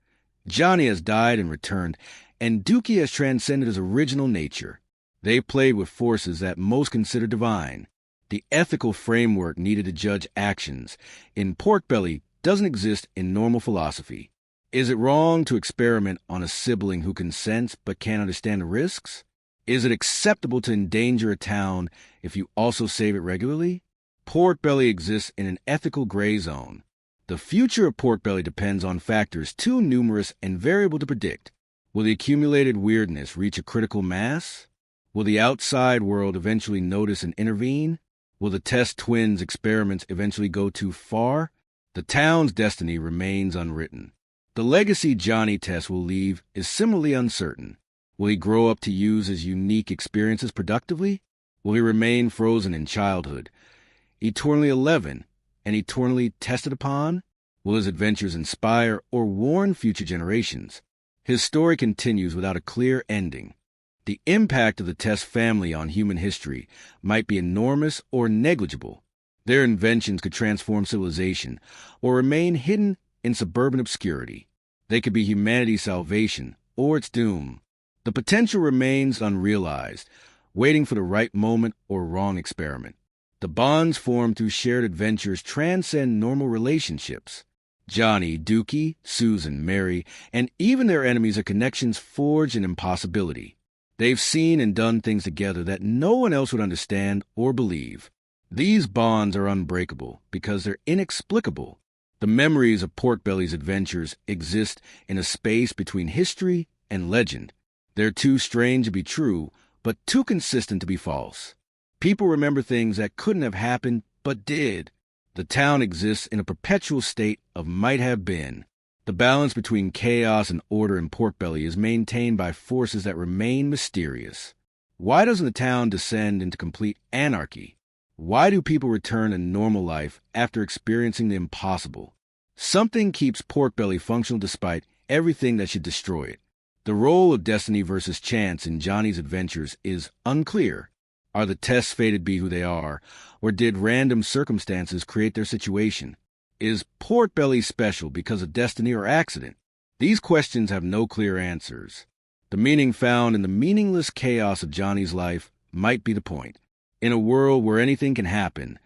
Johnny has died and returned, and Dookie has transcended his original nature. They played with forces that most consider divine. The ethical framework needed to judge actions in Pork Belly doesn't exist in normal philosophy. Is it wrong to experiment on a sibling who consents but can't understand the risks? Is it acceptable to endanger a town if you also save it regularly? Pork Belly exists in an ethical gray zone. The future of Pork Belly depends on factors too numerous and variable to predict. Will the accumulated weirdness reach a critical mass? Will the outside world eventually notice and intervene? Will the Test twins' experiments eventually go too far? The town's destiny remains unwritten. The legacy Johnny Test will leave is similarly uncertain. Will he grow up to use his unique experiences productively? Will he remain frozen in childhood, eternally 11, and eternally tested upon? Will his adventures inspire or warn future generations? His story continues without a clear ending. The impact of the Test family on human history might be enormous or negligible. Their inventions could transform civilization or remain hidden in suburban obscurity. They could be humanity's salvation or its doom. The potential remains unrealized, waiting for the right moment or wrong experiment. The bonds formed through shared adventures transcend normal relationships. Johnny, Dookie, Susan, Mary, and even their enemies are connections forged in impossibility. They've seen and done things together that no one else would understand or believe. These bonds are unbreakable because they're inexplicable. The memories of Pork Belly's adventures exist in a space between history and legend. They're too strange to be true, but too consistent to be false. People remember things that couldn't have happened, but did. The town exists in a perpetual state of might have been. The balance between chaos and order in Pork Belly is maintained by forces that remain mysterious. Why doesn't the town descend into complete anarchy? Why do people return to normal life after experiencing the impossible? Something keeps Pork Belly functional despite everything that should destroy it. The role of destiny versus chance in Johnny's adventures is unclear. Are the Tests fated to be who they are, or did random circumstances create their situation? Is Pork Belly special because of destiny or accident? These questions have no clear answers. The meaning found in the meaningless chaos of Johnny's life might be the point. In a world where anything can happen,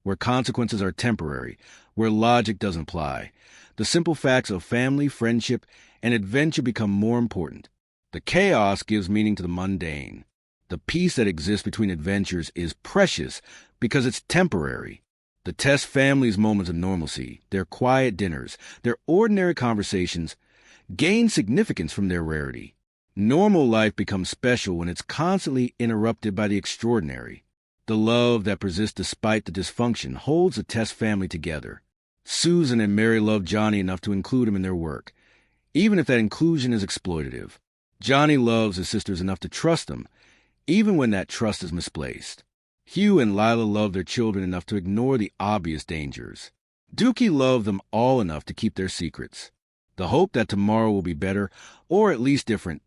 where consequences are temporary, where logic doesn't apply, the simple facts of family, friendship, and adventure become more important. The chaos gives meaning to the mundane. The peace that exists between adventures is precious because it's temporary. The Test family's moments of normalcy, their quiet dinners, their ordinary conversations, gain significance from their rarity. Normal life becomes special when it's constantly interrupted by the extraordinary. The love that persists despite the dysfunction holds the Test family together. Susan and Mary love Johnny enough to include him in their work, even if that inclusion is exploitative. Johnny loves his sisters enough to trust them, even when that trust is misplaced. Hugh and Lila love their children enough to ignore the obvious dangers. Dookie loved them all enough to keep their secrets. The hope that tomorrow will be better, or at least different,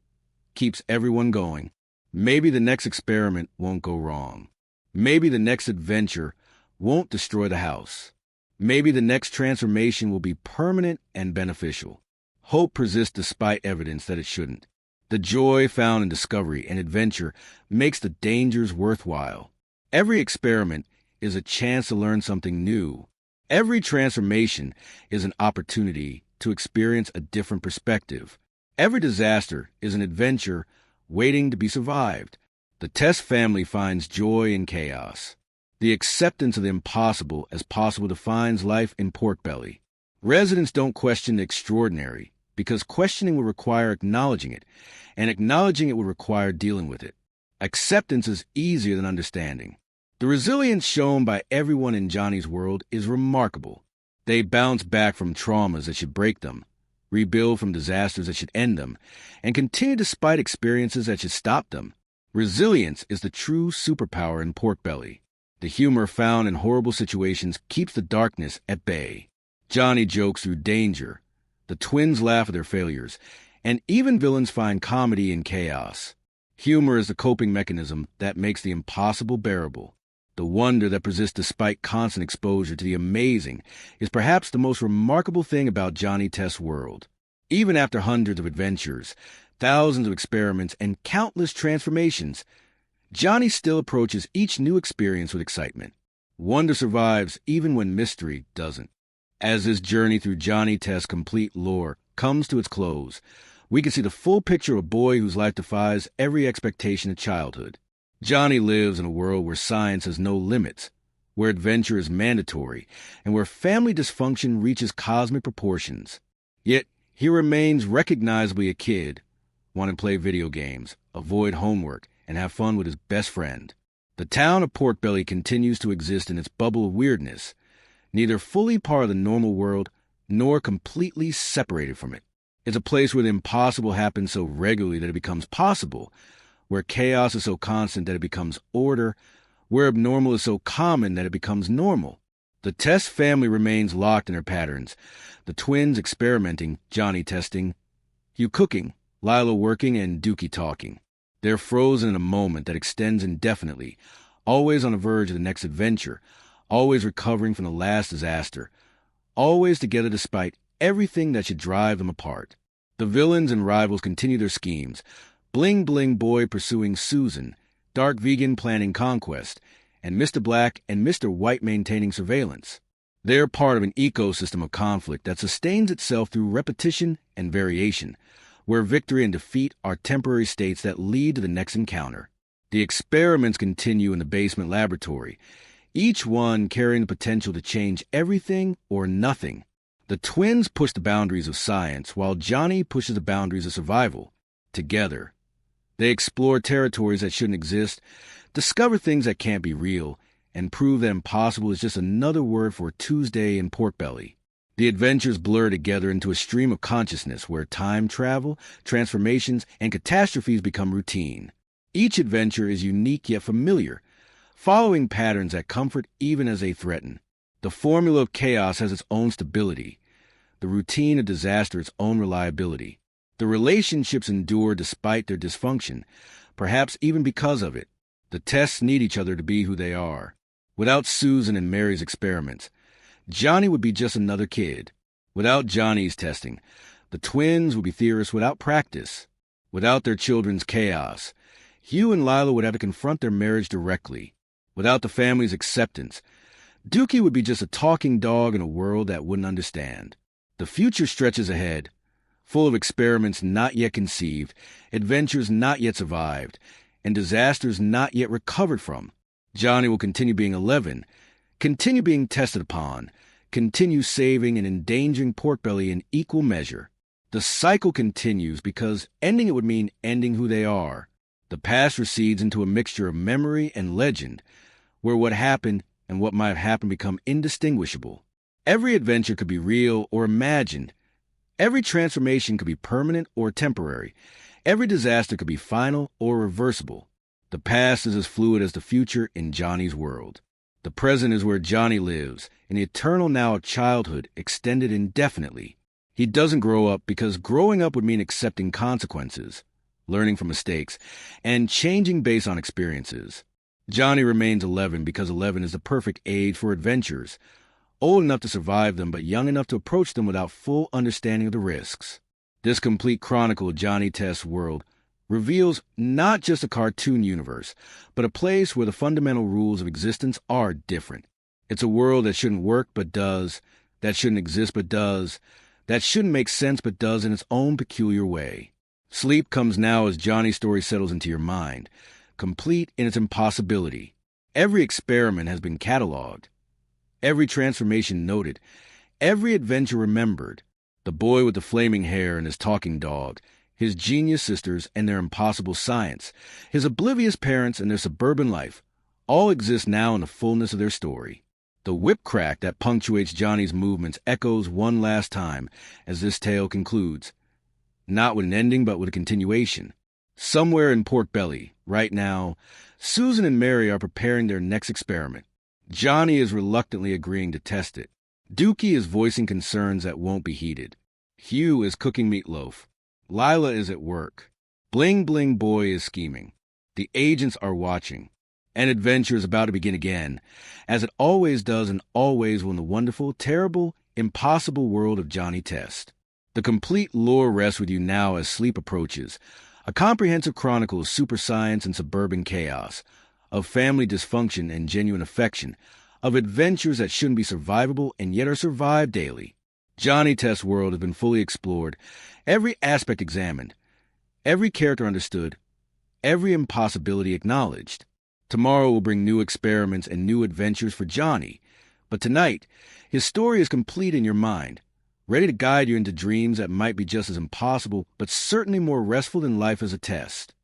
keeps everyone going. Maybe the next experiment won't go wrong. Maybe the next adventure won't destroy the house. Maybe the next transformation will be permanent and beneficial. Hope persists despite evidence that it shouldn't. The joy found in discovery and adventure makes the dangers worthwhile. Every experiment is a chance to learn something new. Every transformation is an opportunity to experience a different perspective. Every disaster is an adventure waiting to be survived. The Test family finds joy in chaos. The acceptance of the impossible as possible defines life in Pork Belly. Residents don't question the extraordinary, because questioning would require acknowledging it, and acknowledging it would require dealing with it. Acceptance is easier than understanding. The resilience shown by everyone in Johnny's world is remarkable. They bounce back from traumas that should break them, rebuild from disasters that should end them, and continue despite experiences that should stop them. Resilience is the true superpower in Pork Belly. The humor found in horrible situations keeps the darkness at bay. Johnny jokes through danger. The twins laugh at their failures, and even villains find comedy in chaos. Humor is the coping mechanism that makes the impossible bearable. The wonder that persists despite constant exposure to the amazing is perhaps the most remarkable thing about Johnny Test's world. Even after hundreds of adventures, thousands of experiments, and countless transformations, Johnny still approaches each new experience with excitement. Wonder survives even when mystery doesn't. As this journey through Johnny Test's complete lore comes to its close, we can see the full picture of a boy whose life defies every expectation of childhood. Johnny lives in a world where science has no limits, where adventure is mandatory, and where family dysfunction reaches cosmic proportions. Yet, he remains recognizably a kid, wanting to play video games, avoid homework, and have fun with his best friend. The town of Pork Belly continues to exist in its bubble of weirdness, neither fully part of the normal world, nor completely separated from it. It's a place where the impossible happens so regularly that it becomes possible, where chaos is so constant that it becomes order, where abnormal is so common that it becomes normal. The Test family remains locked in their patterns, the twins experimenting, Johnny testing, Hugh cooking, Lila working, and Dookie talking. They're frozen in a moment that extends indefinitely, always on the verge of the next adventure, always recovering from the last disaster, always together despite everything that should drive them apart. The villains and rivals continue their schemes, Bling Bling Boy pursuing Susan, Dark Vegan planning conquest, and Mr. Black and Mr. White maintaining surveillance. They're part of an ecosystem of conflict that sustains itself through repetition and variation, where victory and defeat are temporary states that lead to the next encounter. The experiments continue in the basement laboratory, each one carrying the potential to change everything or nothing. The twins push the boundaries of science, while Johnny pushes the boundaries of survival. Together, they explore territories that shouldn't exist, discover things that can't be real, and prove that impossible is just another word for Tuesday in Pork Belly. The adventures blur together into a stream of consciousness where time travel, transformations, and catastrophes become routine. Each adventure is unique yet familiar, following patterns that comfort even as they threaten. The formula of chaos has its own stability, the routine of disaster its own reliability. The relationships endure despite their dysfunction, perhaps even because of it. The Tests need each other to be who they are. Without Susan and Mary's experiments, Johnny would be just another kid. Without Johnny's testing, the twins would be theorists without practice. Without their children's chaos, Hugh and Lila would have to confront their marriage directly. Without the family's acceptance, Dookie would be just a talking dog in a world that wouldn't understand. The future stretches ahead, full of experiments not yet conceived, adventures not yet survived, and disasters not yet recovered from. Johnny will continue being 11, continue being tested upon, continue saving and endangering Pork Belly in equal measure. The cycle continues because ending it would mean ending who they are. The past recedes into a mixture of memory and legend, where what happened and what might have happened become indistinguishable. Every adventure could be real or imagined. Every transformation could be permanent or temporary. Every disaster could be final or reversible. The past is as fluid as the future in Johnny's world. The present is where Johnny lives, in the eternal now of childhood extended indefinitely. He doesn't grow up because growing up would mean accepting consequences, learning from mistakes, and changing based on experiences. Johnny remains 11 because 11 is the perfect age for adventures, old enough to survive them but young enough to approach them without full understanding of the risks. This complete chronicle of Johnny Test's world reveals not just a cartoon universe, but a place where the fundamental rules of existence are different. It's a world that shouldn't work but does, that shouldn't exist but does, that shouldn't make sense but does in its own peculiar way. Sleep comes now as Johnny's story settles into your mind, complete in its impossibility. Every experiment has been cataloged, every transformation noted, every adventure remembered. The boy with the flaming hair and his talking dog, his genius sisters and their impossible science, his oblivious parents and their suburban life, all exist now in the fullness of their story. The whip crack that punctuates Johnny's movements echoes one last time as this tale concludes, not with an ending but with a continuation. Somewhere in Pork Belly, right now, Susan and Mary are preparing their next experiment. Johnny is reluctantly agreeing to test it. Dookie is voicing concerns that won't be heeded. Hugh is cooking meatloaf. Lila is at work. Bling Bling Boy is scheming. The agents are watching. And adventure is about to begin again, as it always does and always will in the wonderful, terrible, impossible world of Johnny Test. The complete lore rests with you now as sleep approaches. A comprehensive chronicle of super science and suburban chaos, of family dysfunction and genuine affection, of adventures that shouldn't be survivable and yet are survived daily. Johnny Test's world has been fully explored, every aspect examined, every character understood, every impossibility acknowledged. Tomorrow will bring new experiments and new adventures for Johnny, but tonight, his story is complete in your mind, ready to guide you into dreams that might be just as impossible, but certainly more restful than life as a test.